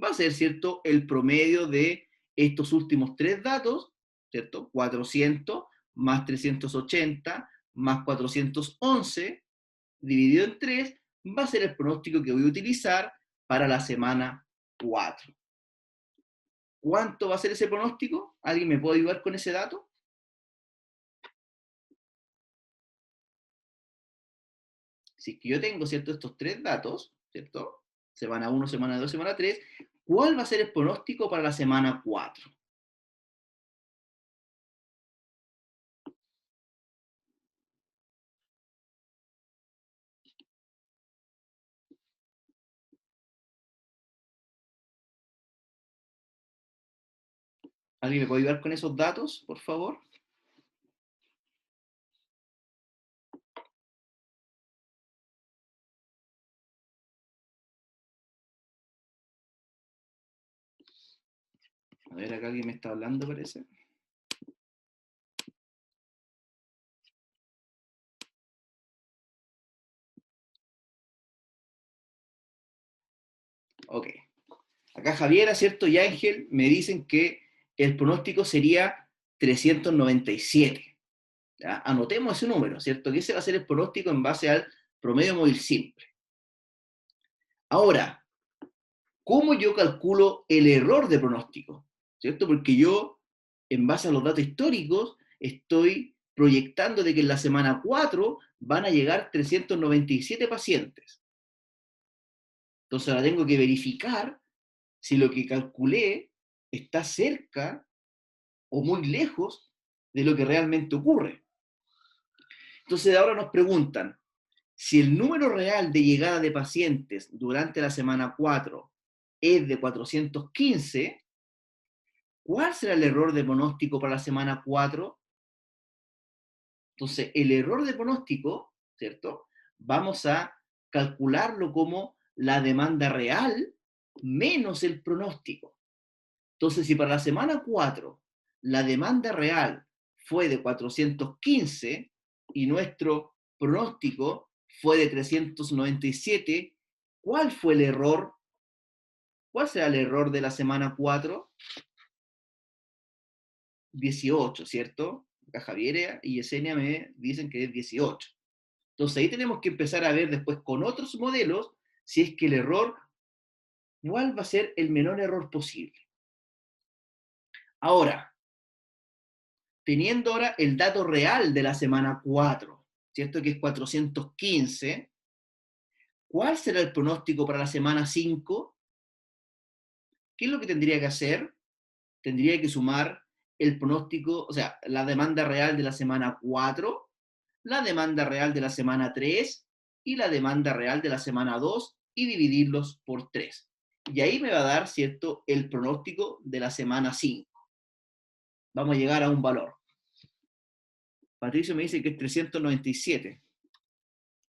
S1: Va a ser, ¿cierto?, el promedio de estos últimos 3 datos, ¿cierto? 400 más 380 más 411 dividido en 3 va a ser el pronóstico que voy a utilizar para la semana 4. ¿Cuánto va a ser ese pronóstico? ¿Alguien me puede ayudar con ese dato? Si es que yo tengo, ¿cierto?, estos 3 datos, ¿cierto? Semana 1, semana 2, semana 3, ¿cuál va a ser el pronóstico para la semana 4? ¿Alguien me puede ayudar con esos datos, por favor? A ver, acá alguien me está hablando, parece. Ok. Acá Javiera, ¿cierto? Y Ángel me dicen que el pronóstico sería 397. ¿Ya? Anotemos ese número, ¿cierto? Que ese va a ser el pronóstico en base al promedio móvil simple. Ahora, ¿cómo yo calculo el error de pronóstico? ¿Cierto? Porque yo, en base a los datos históricos, estoy proyectando de que en la semana 4 van a llegar 397 pacientes. Entonces ahora tengo que verificar si lo que calculé está cerca o muy lejos de lo que realmente ocurre. Entonces ahora nos preguntan, si el número real de llegada de pacientes durante la semana 4 es de 415, ¿cuál será el error de pronóstico para la semana 4? Entonces, el error de pronóstico, ¿cierto? Vamos a calcularlo como la demanda real menos el pronóstico. Entonces, si para la semana 4 la demanda real fue de 415 y nuestro pronóstico fue de 397, ¿cuál fue el error? ¿Cuál será el error de la semana 4? 18, ¿cierto? Acá Javier y Yesenia me dicen que es 18. Entonces ahí tenemos que empezar a ver después con otros modelos si es que el error, ¿cuál va a ser el menor error posible? Ahora, teniendo ahora el dato real de la semana 4, ¿cierto? Que es 415, ¿cuál será el pronóstico para la semana 5? ¿Qué es lo que tendría que hacer? Tendría que sumar el pronóstico, o sea, la demanda real de la semana 4, la demanda real de la semana 3 y la demanda real de la semana 2 y dividirlos por 3. Y ahí me va a dar, ¿cierto?, el pronóstico de la semana 5. Vamos a llegar a un valor. Patricio me dice que es 397.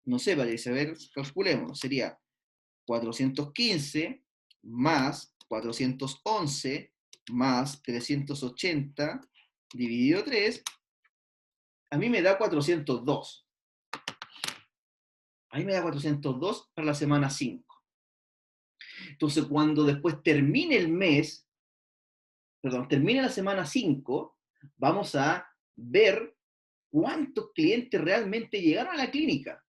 S1: No sé, Patricio, a ver, calculemos. Sería 415 más 411 más 380 dividido 3, a mí me da 402. Ahí me da 402 para la semana 5. Entonces, cuando después termine el mes, perdón, termine la semana 5, vamos a ver cuántos clientes realmente llegaron a la clínica.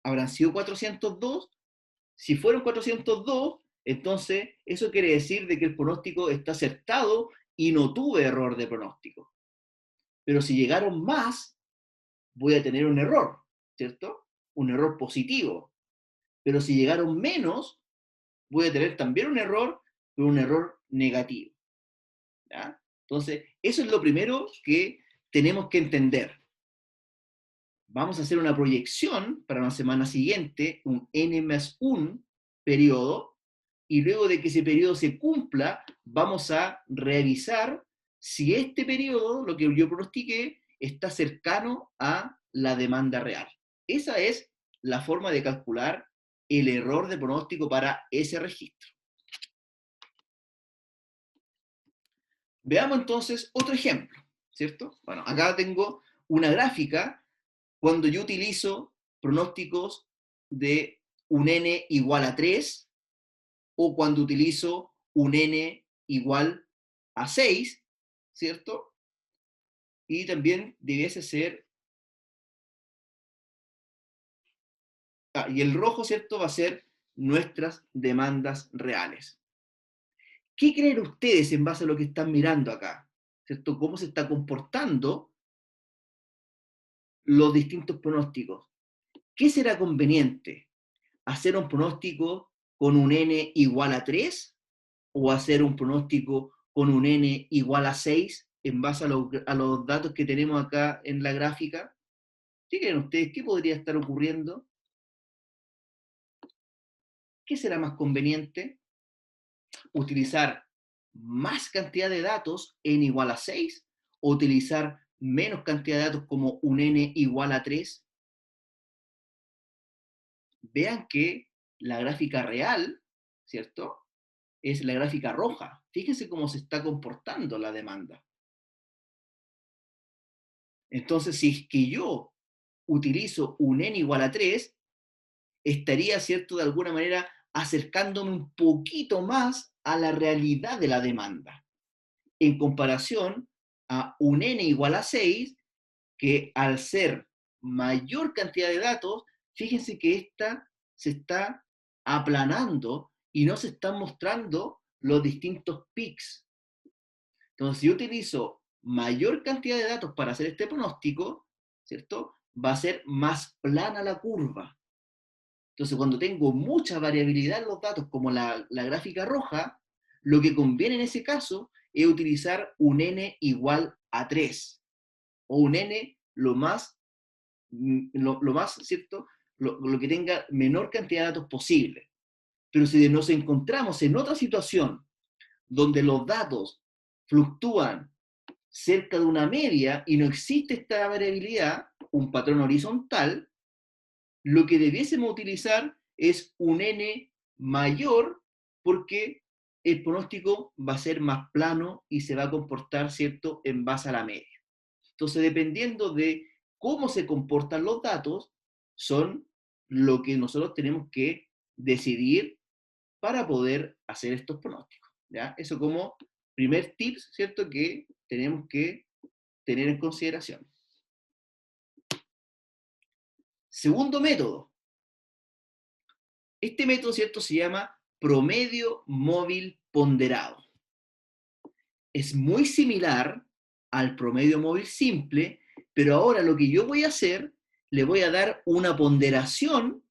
S1: ¿Habrán sido 402? Si fueron 402, entonces eso quiere decir de que el pronóstico está acertado y no tuve error de pronóstico. Pero si llegaron más, voy a tener un error, ¿cierto? Un error positivo. Pero si llegaron menos, voy a tener también un error, pero un error negativo. ¿Ya? Entonces, eso es lo primero que tenemos que entender. Vamos a hacer una proyección para la semana siguiente, un N+1 periodo, y luego de que ese periodo se cumpla, vamos a revisar si este periodo, lo que yo pronostiqué, está cercano a la demanda real. Esa es la forma de calcular el error de pronóstico para ese registro. Veamos entonces otro ejemplo, ¿cierto? Bueno, acá tengo una gráfica cuando yo utilizo pronósticos de un n igual a 3 o cuando utilizo un n igual a 6, ¿cierto? Y también debiese ser... y el rojo, ¿cierto? Va a ser nuestras demandas reales. ¿Qué creen ustedes en base a lo que están mirando acá? ¿Cierto? ¿Cómo se está comportando los distintos pronósticos? ¿Qué será conveniente? ¿Hacer un pronóstico con un n igual a 3 o hacer un pronóstico con un n igual a 6 en base a los datos que tenemos acá en la gráfica? ¿Qué creen ustedes? ¿Qué podría estar ocurriendo? ¿Qué será más conveniente? ¿Utilizar más cantidad de datos, n igual a 6, o utilizar menos cantidad de datos como un n igual a 3? Vean que la gráfica real, ¿cierto?, es la gráfica roja. Fíjense cómo se está comportando la demanda. Entonces, si es que yo utilizo un n igual a 3, estaría, ¿cierto?, de alguna manera acercándome un poquito más a la realidad de la demanda, en comparación a un n igual a 6, que al ser mayor cantidad de datos, fíjense que esta se está aplanando y no se están mostrando los distintos peaks. Entonces, si yo utilizo mayor cantidad de datos para hacer este pronóstico, ¿cierto?, va a ser más plana la curva. Entonces, cuando tengo mucha variabilidad en los datos, como la gráfica roja, lo que conviene en ese caso es utilizar un n igual a 3, o un n lo más, ¿cierto?, lo que tenga menor cantidad de datos posible. Pero si nos encontramos en otra situación donde los datos fluctúan cerca de una media y no existe esta variabilidad, un patrón horizontal, lo que debiésemos utilizar es un n mayor, porque el pronóstico va a ser más plano y se va a comportar, ¿cierto?, en base a la media. Entonces, dependiendo de cómo se comportan los datos, son lo que nosotros tenemos que decidir para poder hacer estos pronósticos, ¿ya? Eso como primer tips, ¿cierto?, que tenemos que tener en consideración. Segundo método. Este método, ¿cierto?, se llama promedio móvil ponderado. Es muy similar al promedio móvil simple, pero ahora lo que yo voy a hacer, le voy a dar una ponderación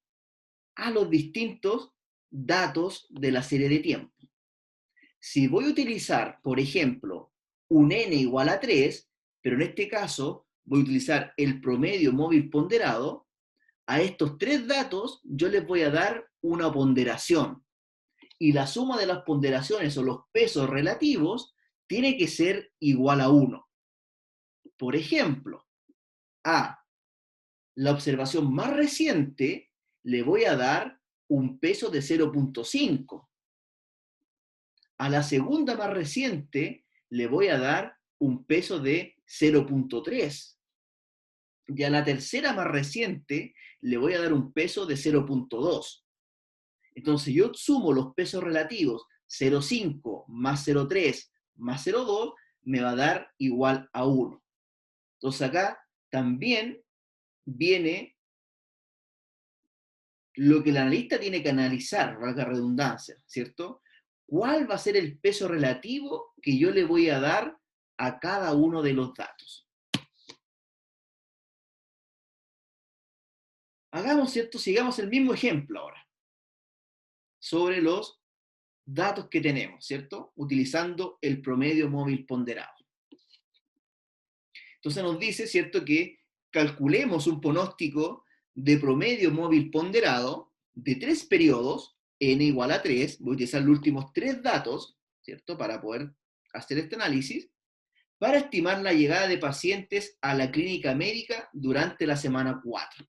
S1: a los distintos datos de la serie de tiempo. Si voy a utilizar, por ejemplo, un n igual a 3, pero en este caso voy a utilizar el promedio móvil ponderado, a estos tres datos yo les voy a dar una ponderación. y la suma de las ponderaciones o los pesos relativos tiene que ser igual a 1. Por ejemplo, a la observación más reciente le voy a dar un peso de 0.5. A la segunda más reciente le voy a dar un peso de 0.3. Y a la tercera más reciente le voy a dar un peso de 0.2. Entonces yo sumo los pesos relativos 0.5 más 0.3 más 0.2 me va a dar igual a 1. Entonces acá también viene lo que el analista tiene que analizar, valga la redundancia, ¿cierto? ¿Cuál va a ser el peso relativo que yo le voy a dar a cada uno de los datos? Hagamos, ¿cierto? Sigamos el mismo ejemplo ahora, sobre los datos que tenemos, ¿cierto? Utilizando el promedio móvil ponderado. Entonces nos dice, ¿cierto?, que calculemos un pronóstico de promedio móvil ponderado de 3 periodos, n igual a 3, voy a utilizar los últimos 3 datos, ¿cierto?, para poder hacer este análisis, para estimar la llegada de pacientes a la clínica médica durante la semana 4.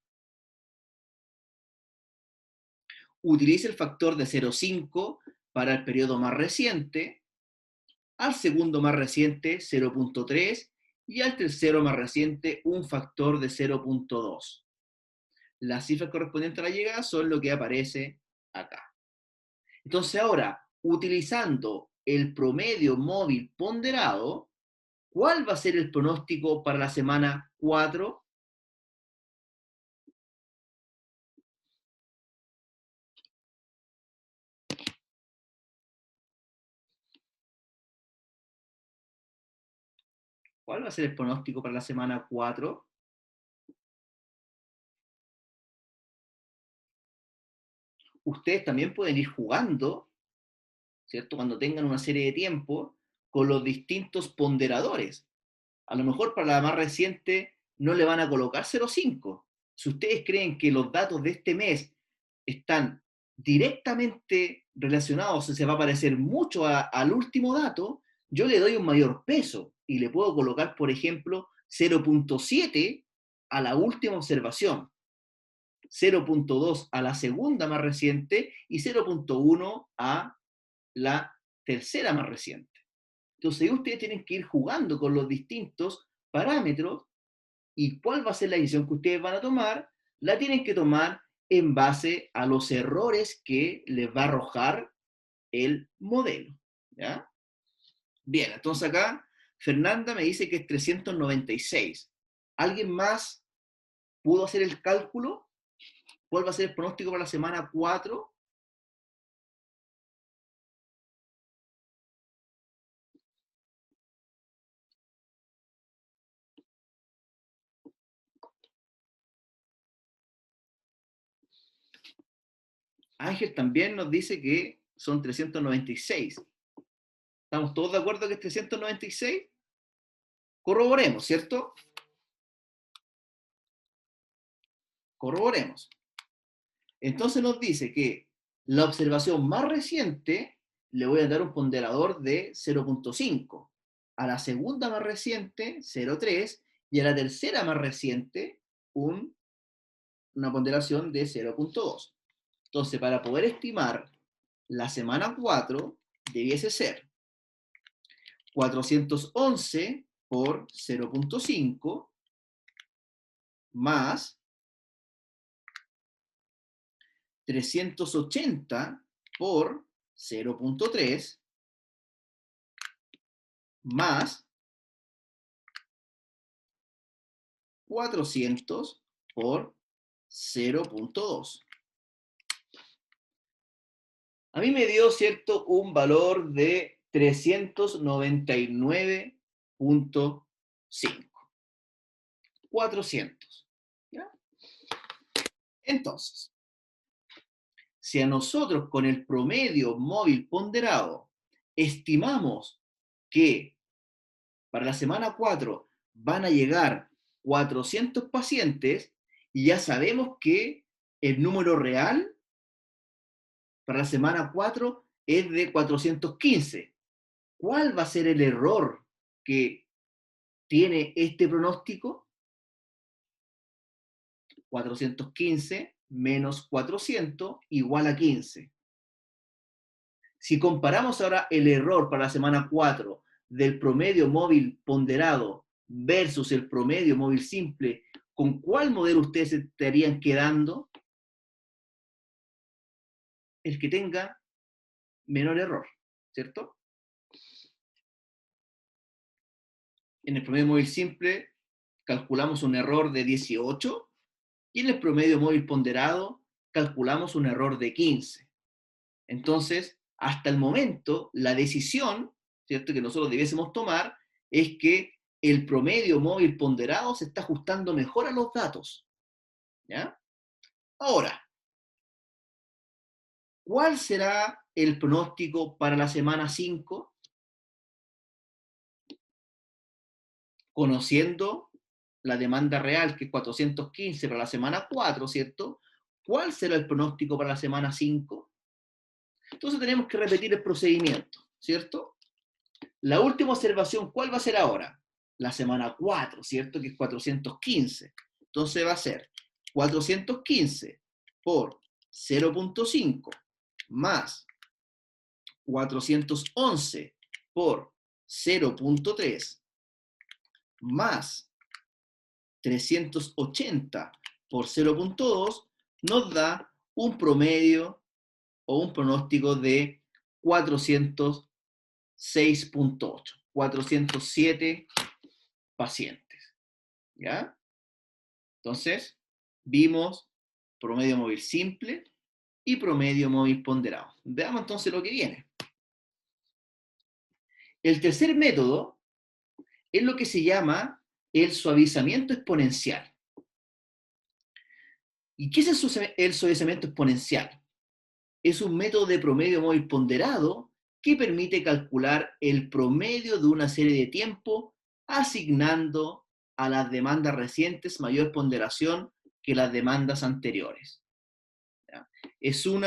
S1: Utilice el factor de 0,5 para el periodo más reciente, al segundo más reciente 0.3 y al tercero más reciente un factor de 0.2. Las cifras correspondientes a la llegada son lo que aparece acá. Entonces ahora, utilizando el promedio móvil ponderado, ¿cuál va a ser el pronóstico para la semana 4? ¿Cuál va a ser el pronóstico para la semana 4? Ustedes también pueden ir jugando, ¿cierto? Cuando tengan una serie de tiempo, con los distintos ponderadores. A lo mejor para la más reciente no le van a colocar 0,5. Si ustedes creen que los datos de este mes están directamente relacionados, se va a parecer mucho al último dato, yo le doy un mayor peso y le puedo colocar, por ejemplo, 0.7 a la última observación, 0.2 a la segunda más reciente y 0.1 a la tercera más reciente. Entonces ustedes tienen que ir jugando con los distintos parámetros y cuál va a ser la decisión que ustedes van a tomar, la tienen que tomar en base a los errores que les va a arrojar el modelo. ¿Ya? Bien, entonces acá Fernanda me dice que es 396. ¿Alguien más pudo hacer el cálculo? ¿Cuál va a ser el pronóstico para la semana 4? Ángel también nos dice que son 396. ¿Estamos todos de acuerdo que es 396? Corroboremos, ¿cierto? Corroboremos. Entonces nos dice que la observación más reciente le voy a dar un ponderador de 0.5, a la segunda más reciente 0.3 y a la tercera más reciente una ponderación de 0.2. Entonces, para poder estimar la semana 4, debiese ser 411 por 0.5 más 380 por 0.3 más 400 por 0.2. A mí me dio, ¿cierto?, un valor de 399.5. 400. ¿Ya? Entonces, si a nosotros con el promedio móvil ponderado estimamos que para la semana 4 van a llegar 400 pacientes y ya sabemos que el número real para la semana 4 es de 415. ¿Cuál va a ser el error que tiene este pronóstico? 415 menos 400 igual a 15. Si comparamos ahora el error para la semana 4 del promedio móvil ponderado versus el promedio móvil simple, ¿con cuál modelo ustedes se estarían quedando? El que tenga menor error, ¿cierto? En el promedio móvil simple calculamos un error de 18 y en el promedio móvil ponderado calculamos un error de 15. Entonces, hasta el momento, la decisión, ¿cierto?, que nosotros debiésemos tomar es que el promedio móvil ponderado se está ajustando mejor a los datos. ¿Ya? Ahora, ¿cuál será el pronóstico para la semana 5? Conociendo la demanda real, que es 415 para la semana 4, ¿cierto? ¿Cuál será el pronóstico para la semana 5? Entonces tenemos que repetir el procedimiento, ¿cierto? La última observación, ¿cuál va a ser ahora? La semana 4, ¿cierto? Que es 415. Entonces va a ser 415 por 0.5 más 411 por 0.3 más 380 por 0.2 nos da un promedio o un pronóstico de 406.8, 407 pacientes. ¿Ya? Entonces, vimos promedio móvil simple y promedio móvil ponderado. Veamos entonces lo que viene. El tercer método es lo que se llama el suavizamiento exponencial. ¿Y qué es el suavizamiento exponencial? Es un método de promedio móvil ponderado que permite calcular el promedio de una serie de tiempo asignando a las demandas recientes mayor ponderación que las demandas anteriores. ¿Ya? Es un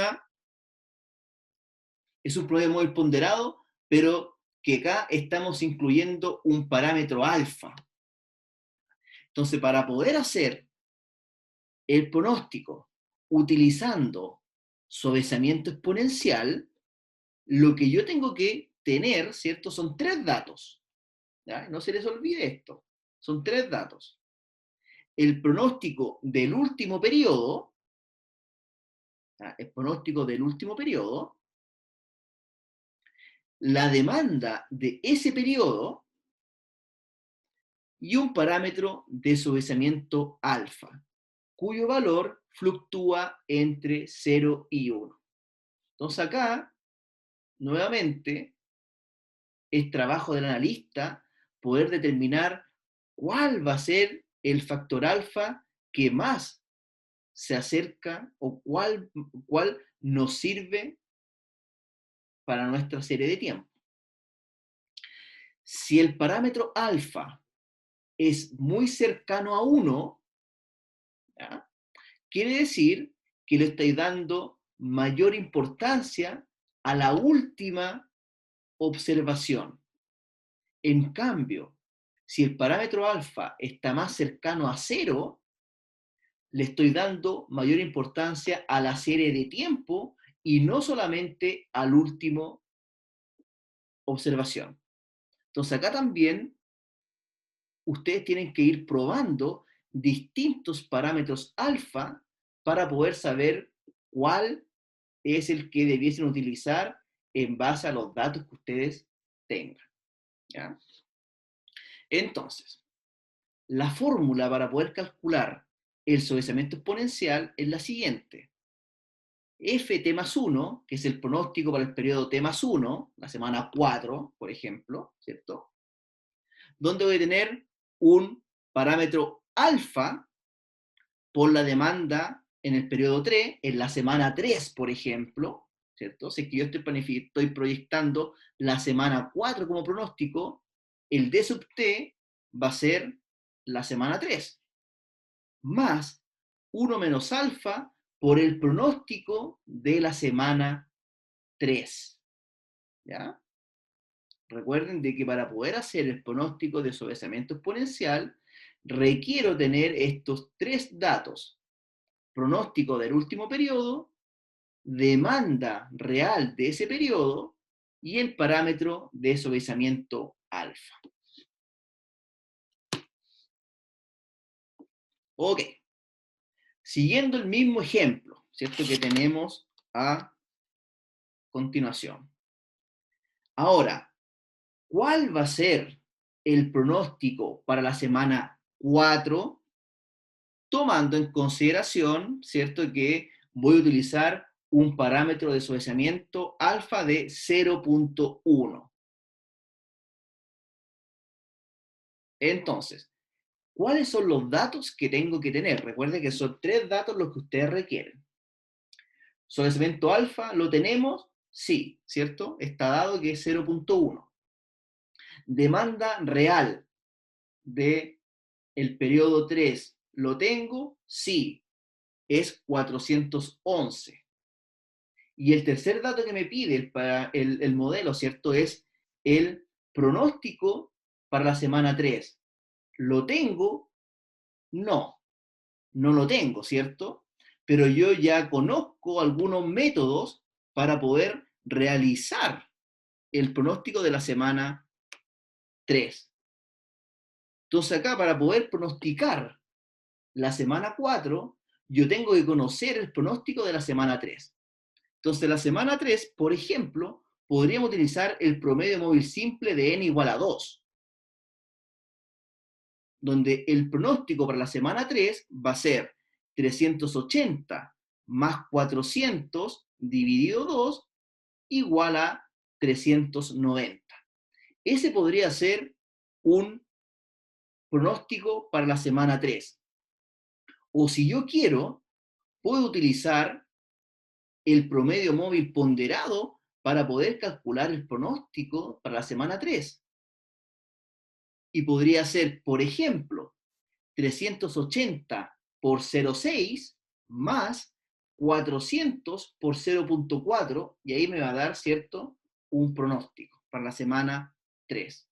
S1: promedio móvil ponderado, pero que acá estamos incluyendo un parámetro alfa. Entonces, para poder hacer el pronóstico utilizando suavizamiento exponencial, lo que yo tengo que tener, ¿cierto? Son tres datos. ¿Ya? No se les olvide esto. Son tres datos. El pronóstico del último periodo, ¿ya? El pronóstico del último periodo, la demanda de ese periodo y un parámetro de suavizamiento alfa, cuyo valor fluctúa entre 0 y 1. Entonces acá, nuevamente, es trabajo del analista poder determinar cuál va a ser el factor alfa que más se acerca o cuál nos sirve para nuestra serie de tiempo. Si el parámetro alfa es muy cercano a 1, ¿ya? Quiere decir que le estáis dando mayor importancia a la última observación. En cambio, si el parámetro alfa está más cercano a 0, le estoy dando mayor importancia a la serie de tiempo y no solamente al último observación. Entonces acá también ustedes tienen que ir probando distintos parámetros alfa para poder saber cuál es el que debiesen utilizar en base a los datos que ustedes tengan. ¿Ya? Entonces, la fórmula para poder calcular el suavizamiento exponencial es la siguiente. Ft más 1, que es el pronóstico para el periodo T más 1, la semana 4, por ejemplo, ¿cierto? Donde voy a tener un parámetro alfa por la demanda en el periodo 3, en la semana 3, por ejemplo, ¿cierto? Si es que yo estoy proyectando la semana 4 como pronóstico, el D sub T va a ser la semana 3, más 1 menos alfa por el pronóstico de la semana 3. ¿ya? Recuerden de que para poder hacer el pronóstico de suavizamiento exponencial, requiero tener estos tres datos: pronóstico del último periodo, demanda real de ese periodo y el parámetro de suavizamiento alfa. Ok, siguiendo el mismo ejemplo, ¿cierto?, que tenemos a continuación. Ahora, ¿cuál va a ser el pronóstico para la semana 4? Tomando en consideración, ¿cierto?, que voy a utilizar un parámetro de suavizamiento alfa de 0.1. Entonces, ¿cuáles son los datos que tengo que tener? Recuerden que son tres datos los que ustedes requieren. Suavizamiento alfa, ¿lo tenemos? Sí, ¿cierto? Está dado que es 0.1. Demanda real de el periodo 3, ¿lo tengo? Sí, es 411. Y el tercer dato que me pide para el modelo, ¿cierto?, es el pronóstico para la semana 3. ¿Lo tengo? No, no lo tengo, ¿cierto? Pero yo ya conozco algunos métodos para poder realizar el pronóstico de la semana 3. Entonces acá, para poder pronosticar la semana 4, yo tengo que conocer el pronóstico de la semana 3. Entonces, la semana 3, por ejemplo, podríamos utilizar el promedio móvil simple de n igual a 2, donde el pronóstico para la semana 3 va a ser 380 más 400 dividido 2 igual a 390. Ese podría ser un pronóstico para la semana 3. O si yo quiero, puedo utilizar el promedio móvil ponderado para poder calcular el pronóstico para la semana 3. Y podría ser, por ejemplo, 380 por 0,6 más 400 por 0.4, y ahí me va a dar, ¿cierto?, un pronóstico para la semana 3.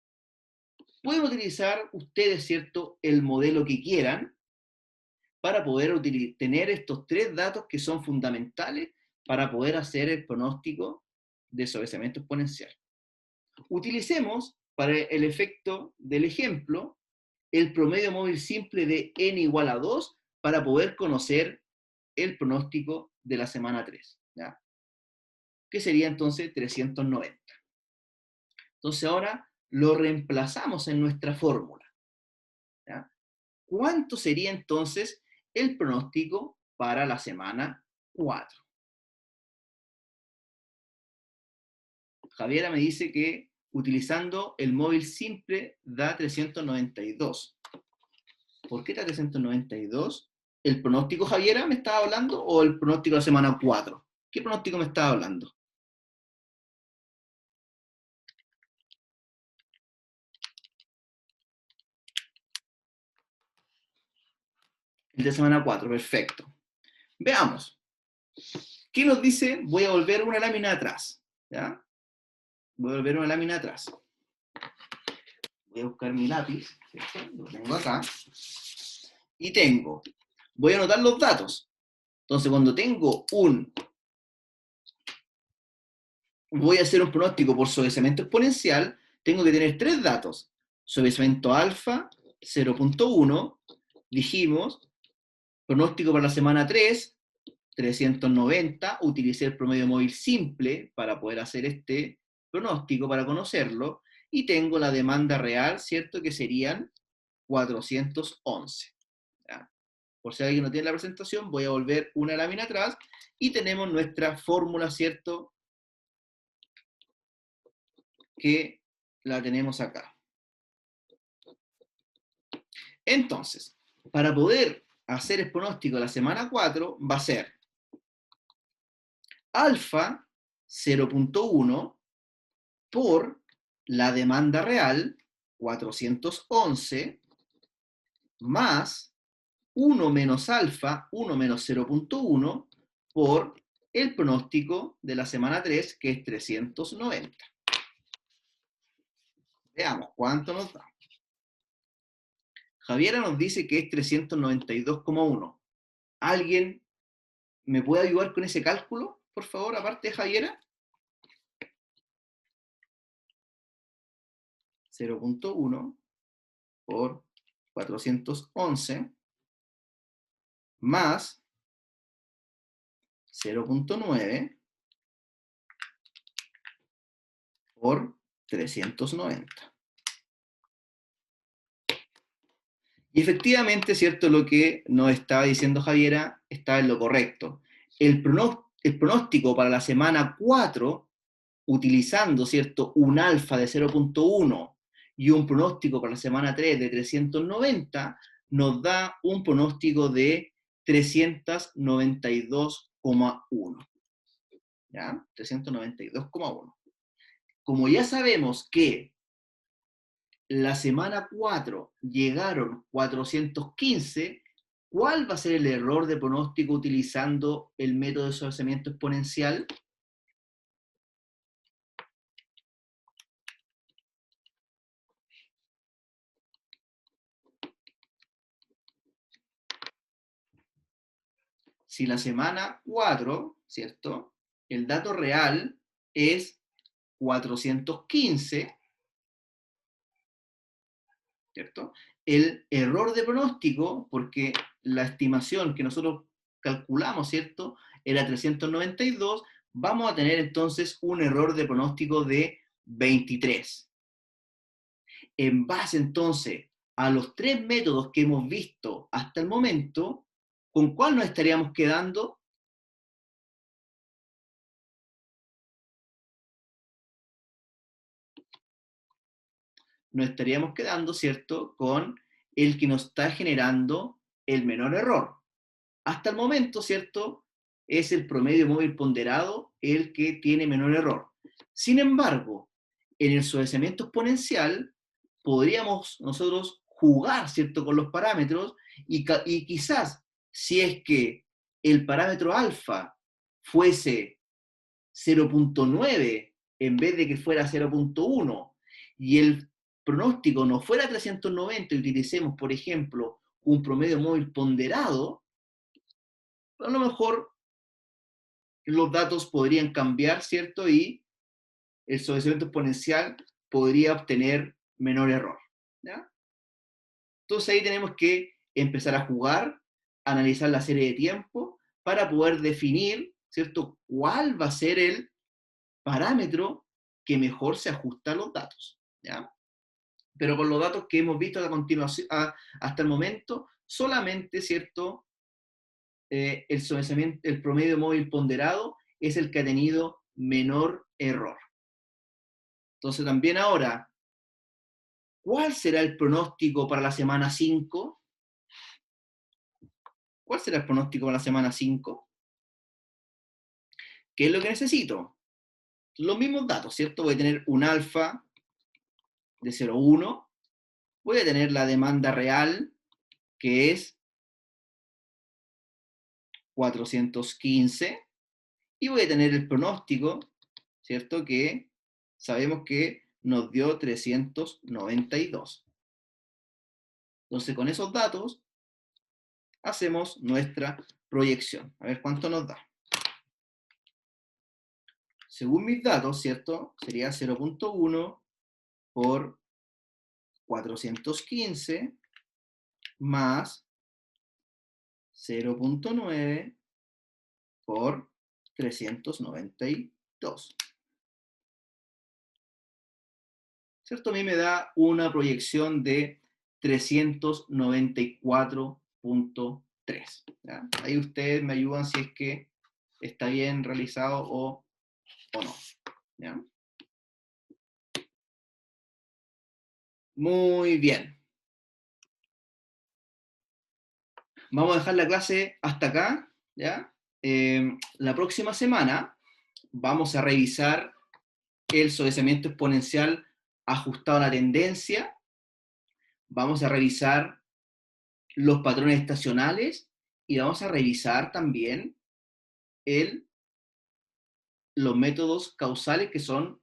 S1: Pueden utilizar ustedes, ¿cierto?, el modelo que quieran para poder tener estos tres datos que son fundamentales para poder hacer el pronóstico de suavizamiento exponencial. Utilicemos, para el efecto del ejemplo, el promedio móvil simple de n igual a 2 para poder conocer el pronóstico de la semana 3, ¿ya? Que sería entonces 390. Entonces ahora lo reemplazamos en nuestra fórmula, ¿ya? ¿Cuánto sería entonces el pronóstico para la semana 4? Javiera me dice que utilizando el móvil simple da 392. ¿Por qué da 392? ¿El pronóstico, Javiera, me estaba hablando, o el pronóstico de la semana 4? ¿Qué pronóstico me estaba hablando? El de semana 4, perfecto. Veamos. ¿Qué nos dice? Voy a volver una lámina atrás, ¿ya? Voy a volver una lámina atrás. Voy a buscar mi lápiz, ¿cierto? Lo tengo acá. Y voy a anotar los datos. Entonces, cuando tengo voy a hacer un pronóstico por suavizamiento exponencial, tengo que tener tres datos. Suavizamiento alfa, 0.1, dijimos, pronóstico para la semana 3, 390, utilicé el promedio móvil simple para poder hacer este pronóstico, para conocerlo, y tengo la demanda real, ¿cierto?, que serían 411. ¿Ya? Por si alguien no tiene la presentación, voy a volver una lámina atrás, y tenemos nuestra fórmula, ¿cierto?, que la tenemos acá. Entonces, para poder hacer el pronóstico de la semana 4, va a ser alfa 0.1 por la demanda real, 411, más 1 menos alfa, 1 menos 0.1, por el pronóstico de la semana 3, que es 390. Veamos cuánto nos da. Javiera nos dice que es 392,1. ¿Alguien me puede ayudar con ese cálculo, por favor, aparte de Javiera? 0,1 por 411 más 0,9 por 390. Y efectivamente, ¿cierto? Lo que nos estaba diciendo Javiera está en lo correcto. El pronóstico para la semana 4, utilizando, ¿cierto? Un alfa de 0,1 y un pronóstico para la semana 3 de 390, nos da un pronóstico de 392,1. ¿Ya? 392,1. Como ya sabemos que la semana 4 llegaron 415, ¿cuál va a ser el error de pronóstico utilizando el método de desplazamiento exponencial? Si la semana 4, ¿cierto? El dato real es 415, ¿cierto? El error de pronóstico, porque la estimación que nosotros calculamos, ¿cierto? Era 392, vamos a tener entonces un error de pronóstico de 23. En base entonces a los tres métodos que hemos visto hasta el momento, ¿con cuál nos estaríamos quedando? Nos estaríamos quedando, ¿cierto?, con el que nos está generando el menor error. Hasta el momento, ¿cierto?, es el promedio móvil ponderado el que tiene menor error. Sin embargo, en el suavizamiento exponencial podríamos nosotros jugar, ¿cierto?, con los parámetros y quizás si es que el parámetro alfa fuese 0,9 en vez de que fuera 0,1 y el pronóstico no fuera 390 y utilicemos, por ejemplo, un promedio móvil ponderado, a lo mejor los datos podrían cambiar, ¿cierto? Y el suavizamiento exponencial podría obtener menor error. ¿Ya? Entonces ahí tenemos que empezar a jugar, analizar la serie de tiempo para poder definir, ¿cierto?, cuál va a ser el parámetro que mejor se ajusta a los datos. ¿Ya? Pero con los datos que hemos visto a continuación, hasta el momento, solamente, ¿cierto?, el promedio móvil ponderado es el que ha tenido menor error. Entonces también ahora, ¿cuál será el pronóstico para la semana 5? ¿Cuál será el pronóstico para la semana 5? ¿Qué es lo que necesito? Los mismos datos, ¿cierto? Voy a tener un alfa de 0,1, voy a tener la demanda real, que es 415, y voy a tener el pronóstico, ¿cierto? Que sabemos que nos dio 392. Entonces, con esos datos, hacemos nuestra proyección. A ver cuánto nos da. Según mis datos, ¿cierto? Sería 0,1 por 415 más 0,9 por 392. ¿Cierto? A mí me da una proyección de 394,3. Ahí ustedes me ayudan si es que está bien realizado o no. ¿Ya? Muy bien. Vamos a dejar la clase hasta acá. ¿Ya? La próxima semana vamos a revisar el suavizamiento exponencial ajustado a la tendencia. Vamos a revisar los patrones estacionales y vamos a revisar también los métodos causales que son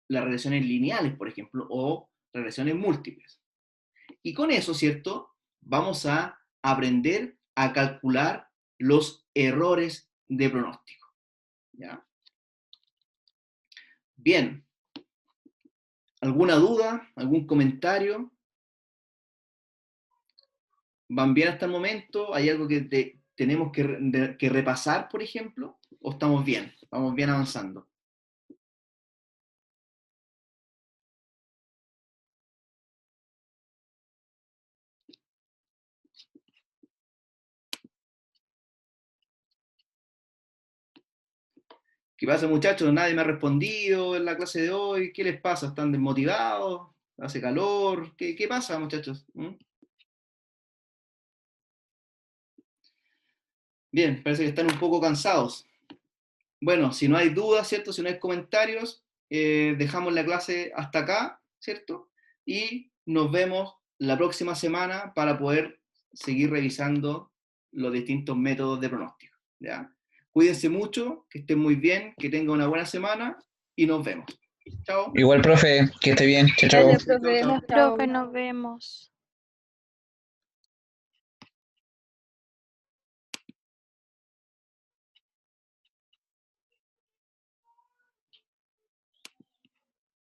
S1: las relaciones lineales, por ejemplo, o regresiones múltiples. Y con eso, ¿cierto? Vamos a aprender a calcular los errores de pronóstico. ¿Ya? Bien. ¿Alguna duda? ¿Algún comentario? ¿Van bien hasta el momento? ¿Hay algo que tenemos que repasar, por ejemplo? ¿O estamos bien? ¿Vamos bien avanzando? ¿Qué pasa, muchachos? Nadie me ha respondido en la clase de hoy. ¿Qué les pasa? ¿Están desmotivados? ¿Hace calor? ¿Qué pasa, muchachos? Bien, parece que están un poco cansados. Bueno, si no hay dudas, ¿cierto? Si no hay comentarios, dejamos la clase hasta acá, ¿cierto? Y nos vemos la próxima semana para poder seguir revisando los distintos métodos de pronóstico, ¿ya? Cuídense mucho, que estén muy bien, que tengan una buena semana y nos vemos. Chao.
S2: Igual, profe, que esté bien. Chao, chao.
S3: Gracias, profe.
S1: Chao.
S3: Chao.
S4: Profe, nos vemos.